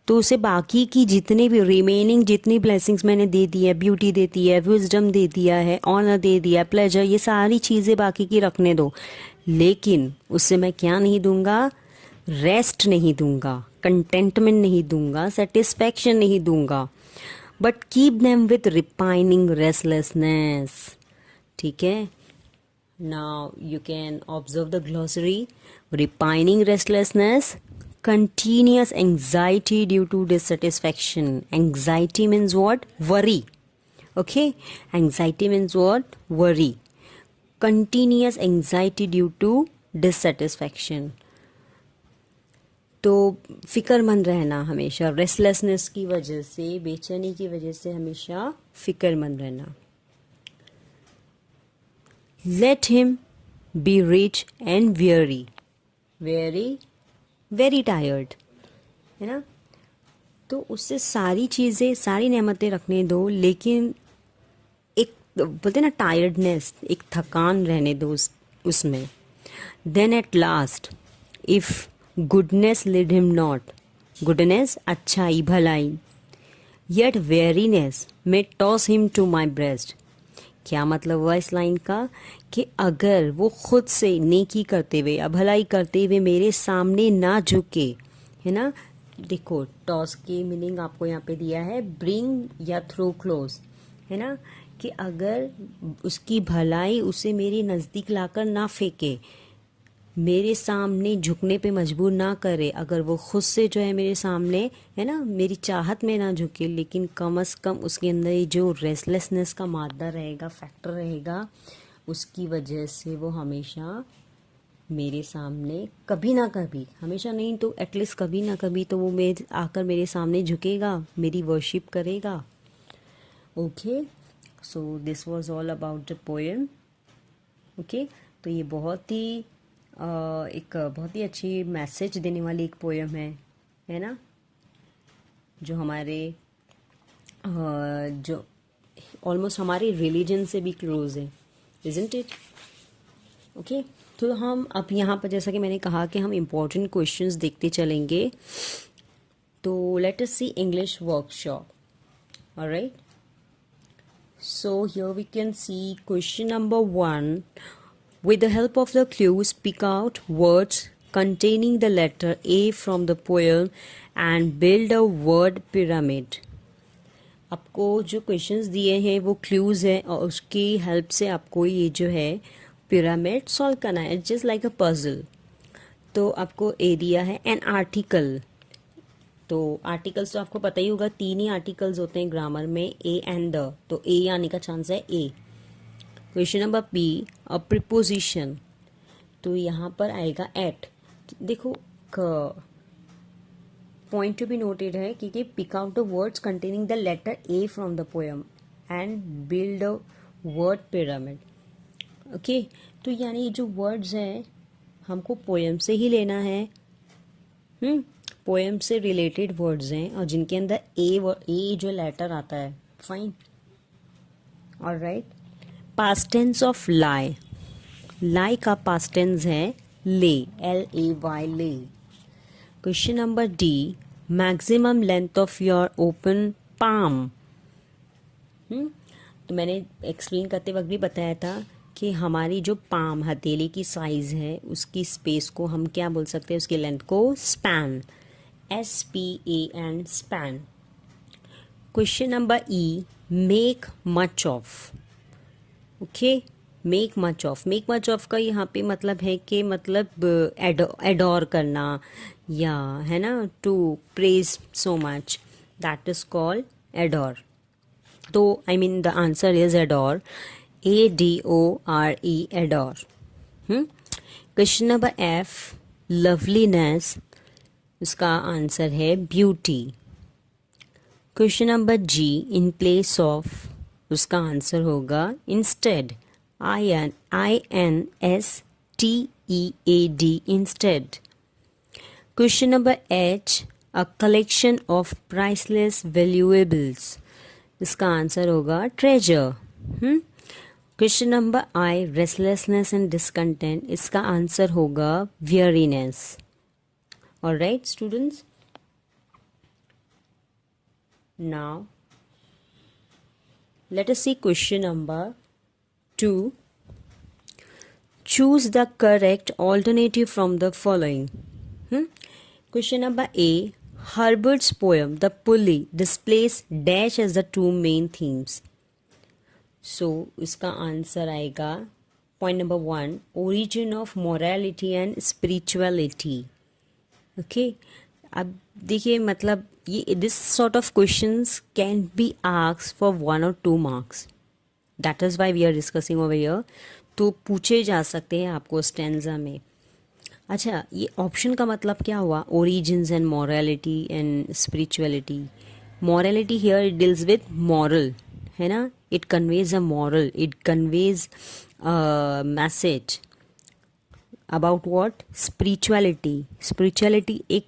तो उसे बाकी की जितने भी रिमेनिंग जितनी ब्लेसिंग्स मैंने दे दी है, ब्यूटी दे दी है, विजडम दे दिया है, ऑनर दे दिया, प्लेजर, ये सारी चीज़ें बाकी की रखने दो, लेकिन उससे मैं क्या नहीं दूंगा? रेस्ट नहीं दूंगा, कंटेंटमेंट नहीं दूंगा, सेटिस्फैक्शन नहीं दूंगा, but keep them with repining restlessness. ठीक है, now you can observe the glossary. Repining restlessness, continuous anxiety due to dissatisfaction. Anxiety means what? Worry. Okay, anxiety means what? Worry. Continuous anxiety due to dissatisfaction. तो फिक्रमंद रहना हमेशा, रेस्टलेसनेस की वजह से, बेचैनी की वजह से हमेशा फिक्रमंद रहना। Let him be rich and weary. Very tired, है ना। तो उससे सारी चीज़ें, सारी नेमतें रखने दो, लेकिन एक बोलते ना टायर्डनेस, एक थकान रहने दो उसमें। Then at last if goodness lead him not, goodness अच्छाई भलाई, yet weariness may toss him to my breast. क्या मतलब हुआ इस लाइन का? कि अगर वो खुद से नेकी करते हुए या भलाई करते हुए मेरे सामने ना झुके, है ना। देखो, टॉस की मीनिंग आपको यहाँ पे दिया है ब्रिंग या थ्रो क्लोज, है ना, कि अगर उसकी भलाई उसे मेरे नज़दीक लाकर ना फेंके, मेरे सामने झुकने पे मजबूर ना करे, अगर वो खुद से जो है मेरे सामने, है ना, मेरी चाहत में ना झुके, लेकिन कम से कम उसके अंदर ये जो रेस्टलेसनेस का मादा रहेगा, फैक्टर रहेगा, उसकी वजह से वो हमेशा मेरे सामने कभी ना कभी, हमेशा नहीं तो एटलीस्ट कभी ना कभी तो वो मेरे आकर मेरे सामने झुकेगा, मेरी वर्शिप करेगा. Okay, so this was all about the poem. Okay, तो ये बहुत ही एक बहुत ही अच्छी मैसेज देने वाली एक पोएम है ना, जो हमारे जो ऑलमोस्ट हमारे रिलीजन से भी क्लोज है, इजंट इट. ओके, तो हम अब यहाँ पर जैसा कि मैंने कहा कि हम इम्पोर्टेंट क्वेश्चंस देखते चलेंगे. तो let us see English workshop. Alright, so here we can see question number 1. With the help of the clues, pick out words containing the letter A from the poem and build a word pyramid. आपको जो क्वेश्चंस दिए हैं वो क्लूज हैं और उसकी हेल्प से आपको ये जो है पिरामिड सॉल्व करना है. It's just like a puzzle. तो आपको ए दिया है एन आर्टिकल. तो आर्टिकल्स तो आपको पता ही होगा, 3 ही आर्टिकल्स होते हैं ग्रामर में, ए एंड द. तो ए आने का चांस है A. Question number B, a preposition. तो यहाँ पर आएगा एट. देखो पॉइंट टू बी नोटेड है कि pick out the words containing the letter A from the poem and build a word pyramid. Okay, तो यानी ये जो वर्ड्स हैं हमको पोएम से ही लेना है. पोएम से रिलेटेड वर्ड्स हैं और जिनके अंदर ए जो लेटर आता है. Fine, alright. Past tense of lie. Lie का पास्ट टेंस है lay, LAY, lay. Question number D, maximum length of your open palm. तो मैंने एक्सप्लेन करते वक्त भी बताया था कि हमारी जो पाम हथेली की साइज है उसकी स्पेस को हम क्या बोल सकते हैं, उसकी लेंथ को span, SPAN, span. Question number E, make much of. Okay, make much of. Make much of का यहाँ पे मतलब है कि मतलब एडोर करना या, है ना, to praise so much, that is called adore. तो I mean the answer is adore, ADORE, adore. Question number F, loveliness. इसका आंसर है beauty. Question number G, in place of. उसका आंसर होगा instead, INSTEAD, instead. Question number H, a collection of priceless valuables. इसका आंसर होगा treasure. Question number I, restlessness and discontent. इसका आंसर होगा weariness. Alright students, now let us see question number 2. Choose the correct alternative from the following. Question number A, Herbert's poem The Pulley displays dash as the 2 main themes. So इसका आंसर आएगा point number 1, origin of morality and spirituality. Okay, अब देखिए मतलब ये this sort of questions can be asked for 1 or 2 marks. That is why we are discussing over here. तो पूछे जा सकते हैं आपको स्टेंजा में. अच्छा, ये ऑप्शन का मतलब क्या हुआ, origins and morality and spirituality. Morality here it deals with moral, है ना, it conveys a moral, it conveys message about what, spirituality. Spirituality एक,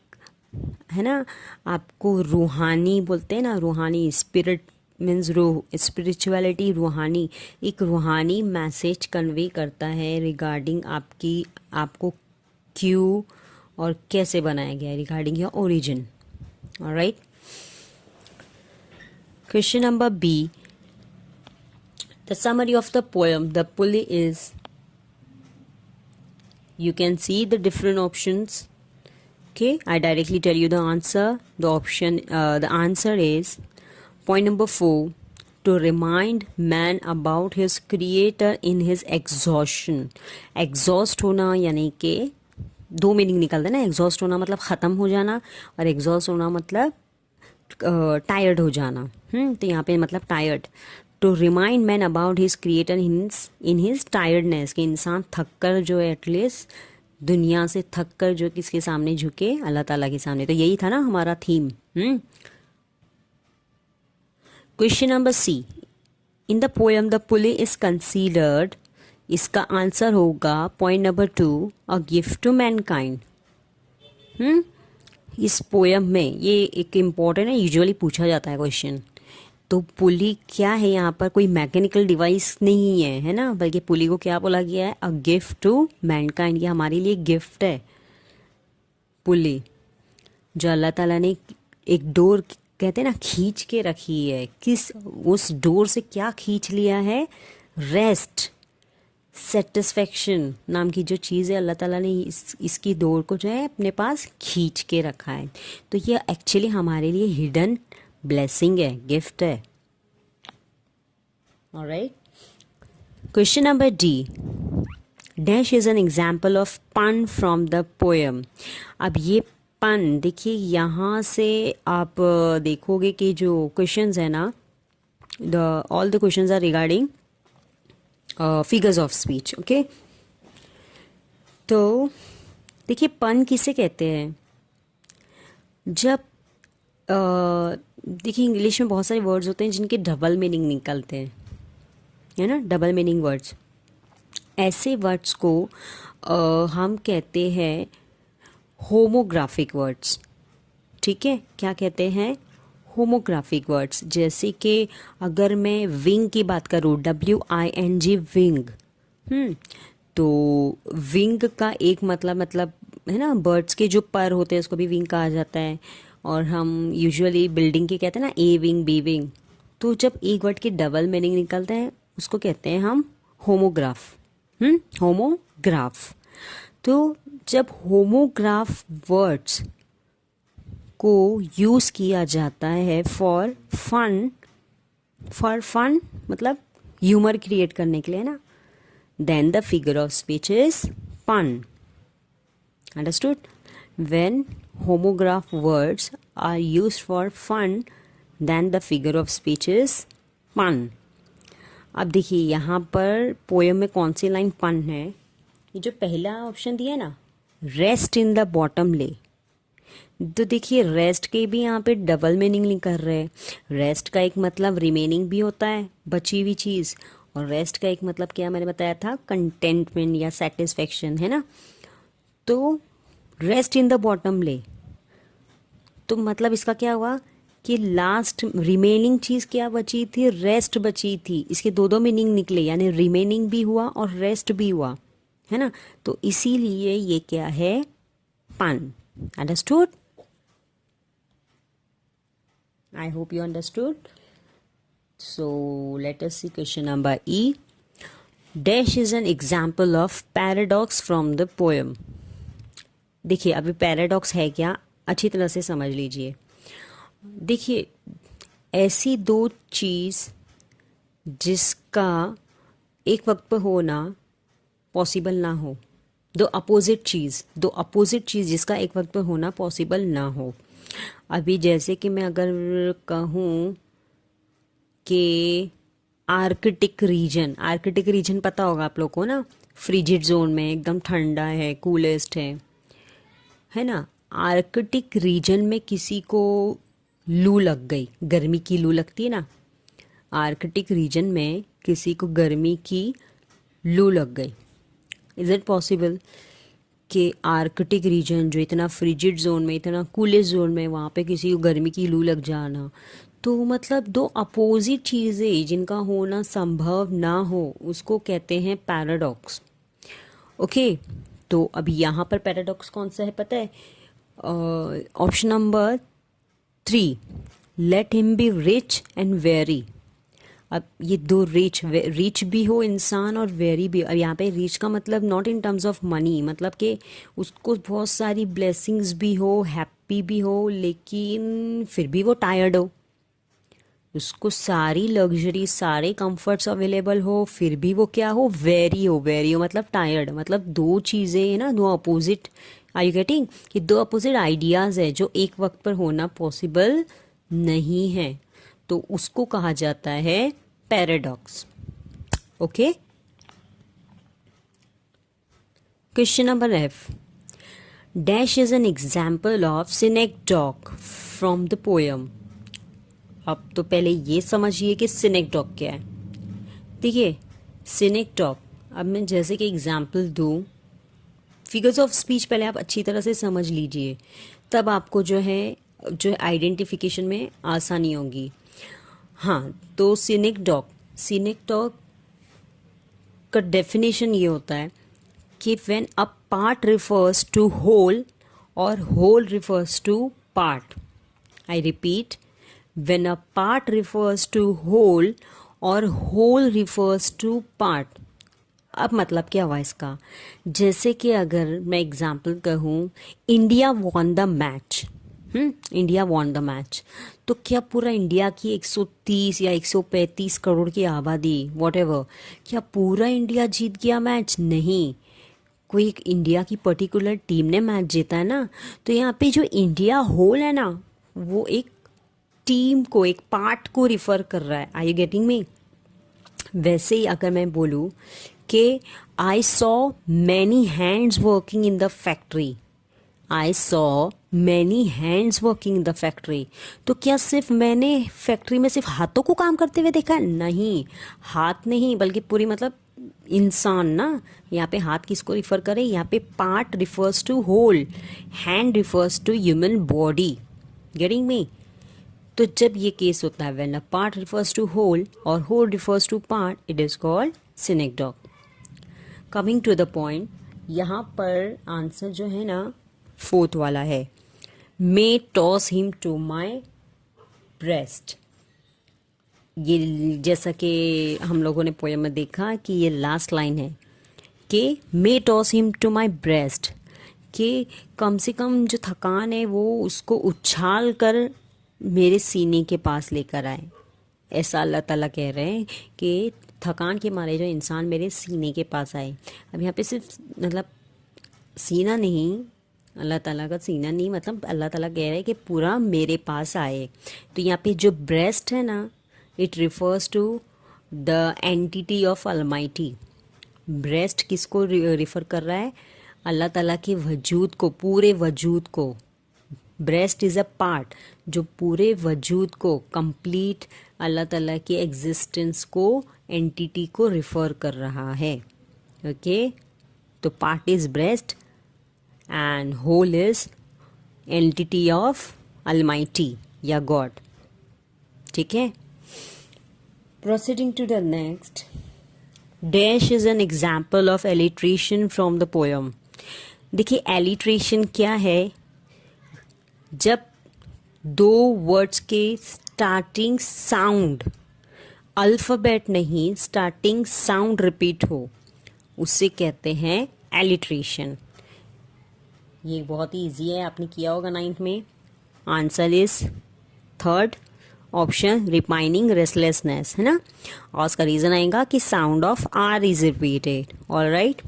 है ना, आपको रूहानी बोलते हैं ना, रूहानी, स्पिरिट मीन्स रूह, स्पिरिचुअलिटी रूहानी, एक रूहानी मैसेज कन्वे करता है रिगार्डिंग आपको क्यों और कैसे बनाया गया है, regarding your origin. Alright. Question number B, the summary of the poem the Pulley is. You can see the different options. Okay, I directly tell you the answer. The answer is point number 4, to remind man about his creator in his exhaustion. Exhaust होना यानी कि दो मीनिंग निकलते हैं ना. एग्जॉस्ट होना मतलब ख़त्म हो जाना और एग्जॉस्ट होना मतलब टायर्ड हो जाना. तो यहाँ पे मतलब tired. To remind man about his creator in his tiredness, कि इंसान थक कर जो है एटलीस्ट दुनिया से थक कर जो किसके सामने झुके, अल्लाह ताला के सामने. तो यही था ना हमारा theme. Question number C. In the poem the Pulley is considered, इसका आंसर होगा point number 2, a gift to mankind. इस पोएम में ये एक इम्पॉर्टेंट है, यूजुअली पूछा जाता है क्वेश्चन. तो पुली क्या है यहाँ पर, कोई मैकेनिकल डिवाइस नहीं है ना, बल्कि पुली को क्या बोला गया है, अ गिफ्ट टू मैनकाइंड. ये हमारे लिए गिफ्ट है पुली, जो अल्लाह ताला ने एक डोर कहते हैं ना खींच के रखी है. किस उस डोर से क्या खींच लिया है, रेस्ट, सेटिस्फेक्शन नाम की जो चीज़ है, अल्लाह ताला ने इसकी डोर को जो है अपने पास खींच के रखा है. तो ये एक्चुअली हमारे लिए हिडन ब्लेसिंग है, गिफ्ट है. Alright. Question number D. Dash is an example of पन फ्रॉम द पोएम. अब ये पन देखिए, यहाँ से आप देखोगे कि जो क्वेश्चंस है ना, all the questions are regarding figures of speech. Okay. तो देखिए पन किसे कहते हैं, जब देखिए इंग्लिश में बहुत सारे वर्ड्स होते हैं जिनके डबल मीनिंग निकलते हैं, है ना, डबल मीनिंग वर्ड्स. ऐसे वर्ड्स को हम कहते हैं होमोग्राफिक वर्ड्स. ठीक है, क्या कहते हैं, होमोग्राफिक वर्ड्स. जैसे कि अगर मैं विंग की बात करूँ, WING विंग, तो विंग का एक मतलब है ना, बर्ड्स के जो पर होते हैं उसको भी विंग कहा जाता है. और हम यूजुअली बिल्डिंग के कहते हैं ना, A विंग B विंग. तो जब एक वर्ड के डबल मीनिंग निकलते हैं उसको कहते हैं हम होमोग्राफ. होमोग्राफ. तो जब होमोग्राफ वर्ड्स को यूज़ किया जाता है फॉर फन मतलब ह्यूमर क्रिएट करने के लिए ना, then the figure of speech is pun. Understood. When homograph words are used for fun, then the figure of speech is pun. अब देखिए यहाँ पर पोएम में कौन सी लाइन पन है, ये जो पहला ऑप्शन दिया है ना, रेस्ट इन द बॉटम ले. तो देखिए रेस्ट के भी यहाँ पे डबल मीनिंग नहीं कर रहे. रेस्ट का एक मतलब रिमेनिंग भी होता है, बची हुई चीज़, और रेस्ट का एक मतलब क्या मैंने बताया था, कंटेंटमेंट या सेटिस्फेक्शन, है ना. तो रेस्ट इन द बॉटम ले, तो मतलब इसका क्या हुआ कि लास्ट रिमेनिंग चीज़ क्या बची थी, रेस्ट बची थी. इसके दो मीनिंग निकले, यानी रिमेनिंग भी हुआ और रेस्ट भी हुआ, है ना. तो इसीलिए ये क्या है, pun. Understood. I hope you understood. So let us see question number E. Dash is an example of paradox from the poem. देखिए अभी पैराडॉक्स है क्या, अच्छी तरह से समझ लीजिए. देखिए ऐसी दो चीज़ जिसका एक वक्त पर होना पॉसिबल ना हो, दो अपोजिट चीज़ जिसका एक वक्त पर होना पॉसिबल ना हो. अभी जैसे कि मैं अगर कहूँ कि आर्कटिक रीजन पता होगा आप लोग को ना, फ्रिजिड जोन में एकदम ठंडा है, कूलेस्ट है ना. आर्कटिक रीजन में किसी को लू लग गई, गर्मी की लू लगती है ना, आर्कटिक रीजन में किसी को गर्मी की लू लग गई. इज इट पॉसिबल कि आर्कटिक रीजन जो इतना फ्रिजिड जोन में, इतना कूलेस्ट जोन में, वहाँ पे किसी को गर्मी की लू लग जाना, तो मतलब दो अपोजिट चीज़ें जिनका होना संभव ना हो, उसको कहते हैं पैराडॉक्स. ओके. तो अभी यहाँ पर पैराडॉक्स कौन सा है पता है, option number 3, let him be rich and very. अब ये दो रिच भी हो इंसान और वेरी भी. अब यहाँ पे रिच का मतलब not in terms of money, मतलब कि उसको बहुत सारी ब्लेसिंग्स भी हो, हैप्पी भी हो, लेकिन फिर भी वो टायर्ड हो, उसको सारी लग्जरी, सारे कंफर्ट्स अवेलेबल हो, फिर भी वो क्या हो, वेरी हो मतलब टायर्ड, मतलब दो चीज़ें है ना, दो अपोजिट, आर यू गेटिंग, कि दो अपोजिट आइडियाज़ है जो एक वक्त पर होना पॉसिबल नहीं है, तो उसको कहा जाता है paradox. Okay, question number F, dash is an example of synecdoche from the poem. अब तो पहले ये समझिए कि सिनेक्डॉक क्या है। देखिए, सिनेक्डॉक, अब मैं जैसे कि एग्जाम्पल दूं, फिगर्स ऑफ स्पीच पहले आप अच्छी तरह से समझ लीजिए, तब आपको जो आइडेंटिफिकेशन में आसानी होगी। हाँ, तो सिनेक्डॉक का डेफिनेशन ये होता है कि when a part refers to whole और whole refers to part. I repeat, when a part refers to whole और whole refers to part। अब मतलब क्या हुआ इसका, जैसे कि अगर मैं एग्जाम्पल कहूँ, India won the match, India won the match, तो क्या पूरा इंडिया की 130 या 135 करोड़ की आबादी, वॉटेवर, क्या पूरा इंडिया जीत गया मैच? नहीं, कोई एक इंडिया की पर्टिकुलर टीम ने मैच जीता है ना। तो यहाँ पे जो इंडिया होल है ना, वो एक टीम को, एक पार्ट को रिफर कर रहा है। आई यू गेटिंग मी? वैसे ही अगर मैं बोलूँ कि I saw many hands working in the factory, I saw many hands working in the factory, तो क्या सिर्फ मैंने फैक्ट्री में सिर्फ हाथों को काम करते हुए देखा है? नहीं, हाथ नहीं, बल्कि पूरी मतलब इंसान ना। यहाँ पे हाथ किसको रिफर करें, यहाँ पे part refers to whole, hand refers to human body. Getting me? तो जब ये केस होता है when a part refers to whole और whole refers to part, it is called synecdoche. Coming to the point, यहाँ पर आंसर जो है ना फोर्थ वाला है, may toss him to my breast. ये जैसा कि हम लोगों ने पोएम में देखा कि ये लास्ट लाइन है कि may toss him to my breast, कि कम से कम जो थकान है वो उसको उछाल कर मेरे सीने के पास लेकर आए। ऐसा अल्लाह ताला कह रहे हैं कि थकान के मारे जो इंसान मेरे सीने के पास आए। अब यहाँ पे सिर्फ मतलब सीना नहीं, अल्लाह ताला का सीना नहीं, मतलब अल्लाह ताला कह रहे हैं कि पूरा मेरे पास आए। तो यहाँ पे जो ब्रेस्ट है ना, it refers to the entity of Almighty. Breast किसको रिफर कर रहा है? अल्लाह ताला के वजूद को, पूरे वजूद को। ब्रेस्ट इज़ अ पार्ट जो पूरे वजूद को, कंप्लीट अल्लाह ताला के एग्जिस्टेंस को, एंटिटी को रिफर कर रहा है। ओके, तो part is breast and whole is entity of Almighty या गॉड। ठीक है, proceeding to the next, dash is an example of alliteration from the poem. देखिए, एलिट्रेशन क्या है? जब दो वर्ड्स के स्टार्टिंग साउंड, अल्फ़ाबेट नहीं, स्टार्टिंग साउंड रिपीट हो, उससे कहते हैं एलिट्रेशन। ये बहुत ही ईजी है, आपने किया होगा 9th में। Answer is third option, repining restlessness, है ना। और उसका रीजन आएगा कि sound of R is repeated. Alright,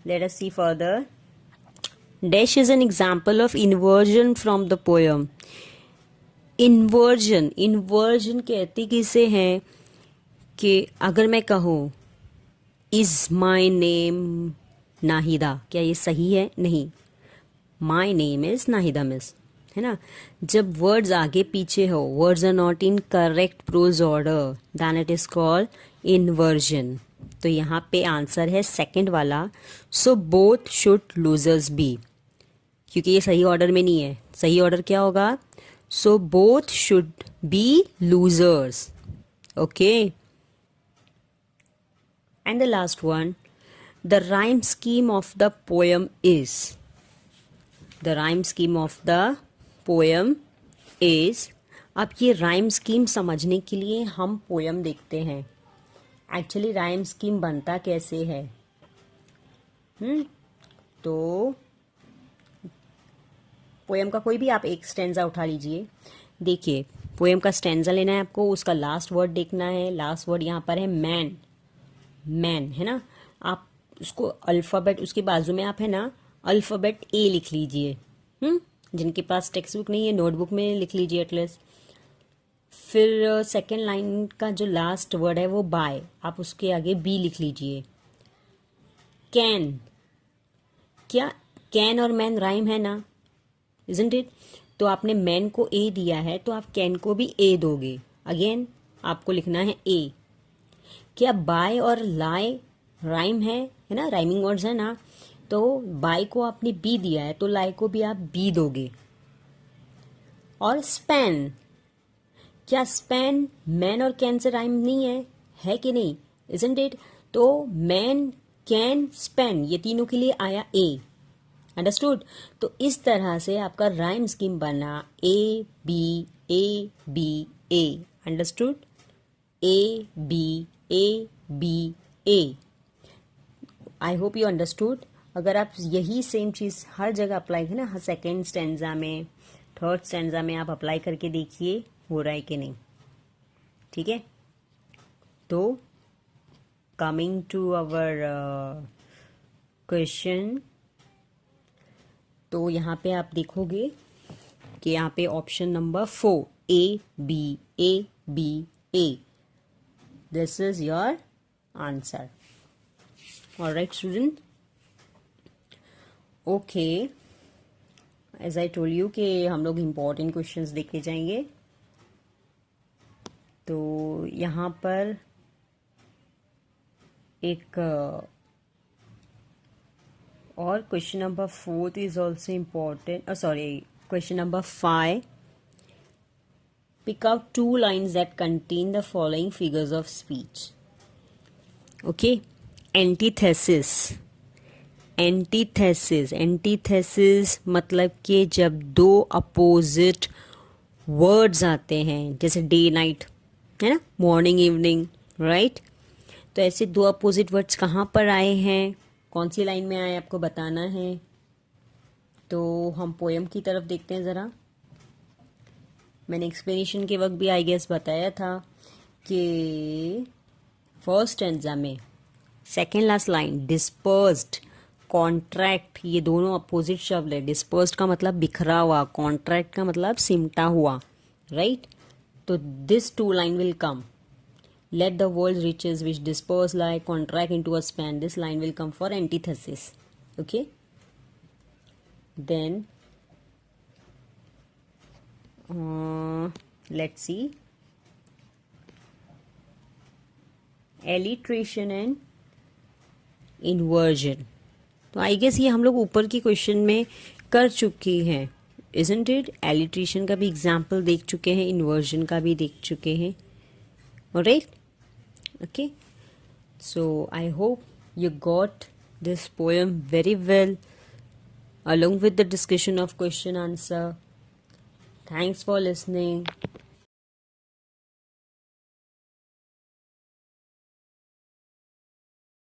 let us see further. Dash is an example of inversion from the poem. Inversion कहते किसे हैं कि अगर मैं कहूँ is my name नाहिदा, क्या ये सही है? नहीं, my name is Nahida miss, है ना। जब वर्ड्स आगे पीछे हो, words are not in correct prose order, then it is called inversion. तो यहाँ पे आंसर है सेकंड वाला, so both should losers be, क्योंकि ये सही ऑर्डर में नहीं है। सही ऑर्डर क्या होगा? सो both should be losers. Okay, and the last one, the rhyme scheme of the poem is, the rhyme scheme of the poem is. अब ये राइम स्कीम समझने के लिए हम पोयम देखते हैं, एक्चुअली राइम स्कीम बनता कैसे है। तो पोयम का कोई भी आप एक स्टेंजा उठा लीजिए। देखिए, पोएम का स्टैंजा लेना है आपको, उसका लास्ट वर्ड देखना है। लास्ट वर्ड यहाँ पर है मैन, मैन है ना। आप उसको अल्फ़ाबेट, उसके बाजू में आप है ना अल्फ़ाबेट ए लिख लीजिए। जिनके पास टेक्स्ट बुक नहीं है नोटबुक में लिख लीजिए एटलीस्ट। फिर सेकेंड लाइन का जो लास्ट वर्ड है वो बाय, आप उसके आगे बी लिख लीजिए। कैन, क्या कैन और मैन राइम है ना, इजंट इट? तो आपने मैन को ए दिया है तो आप कैन को भी ए दोगे। अगेन आपको लिखना है ए। क्या बाय और लाई राइम है ना, राइमिंग वर्ड्स है ना। तो बाय को आपने बी दिया है तो लाई को भी आप बी दोगे। और स्पैन, क्या स्पैन मैन और कैन से राइम नहीं है कि नहीं, इजंट इट? तो मैन, कैन, स्पैन ये तीनों के लिए आया ए। अंडरस्टूड? तो इस तरह से आपका राइम स्कीम बना A B A B A. Understood? A B A B A. I hope you understood. अगर आप यही सेम चीज़ हर जगह अप्लाई है ना, सेकेंड स्टैंजा में, थर्ड स्टैंजा में आप अप्लाई करके देखिए हो रहा है कि नहीं। ठीक है, तो कमिंग टू अवर क्वेश्चन, तो यहाँ पे आप देखोगे कि यहाँ पे option number 4 A B A, this is your answer. Alright student, okay, as I told you कि हम लोग इम्पोर्टेंट क्वेश्चंस देखे जाएंगे। तो यहाँ पर एक और question number 4 is also important, sorry question number 5, pick out 2 lines that contain the following figures of speech. Okay, antithesis, antithesis मतलब कि जब दो अपोजिट वर्ड्स आते हैं, जैसे डे नाइट है ना, मॉर्निंग इवनिंग, राइट? तो ऐसे दो अपोजिट वर्ड्स कहाँ पर आए हैं, कौन सी लाइन में आए, आपको बताना है। तो हम पोएम की तरफ देखते हैं ज़रा। मैंने एक्सप्लेनेशन के वक्त भी आई गेस बताया था कि फर्स्ट स्टैंजा में second last line dispersed, contract, ये दोनों अपोजिट शब्द है। डिस्पर्स्ड का मतलब बिखरा हुआ, कॉन्ट्रैक्ट का मतलब सिमटा हुआ, राइट? तो this 2 line will come. Let the world's riches which disperse lie contract into a span. This line will come for antithesis. Okay. Then let's see. Alliteration and inversion. तो आई गेस ये हम लोग ऊपर की क्वेश्चन में कर चुके हैं, isn't it? Alliteration का भी एग्जाम्पल देख चुके हैं, inversion का भी देख चुके हैं। Alright? Okay, so I hope you got this poem very well along with the discussion of question answer. Thanks for listening.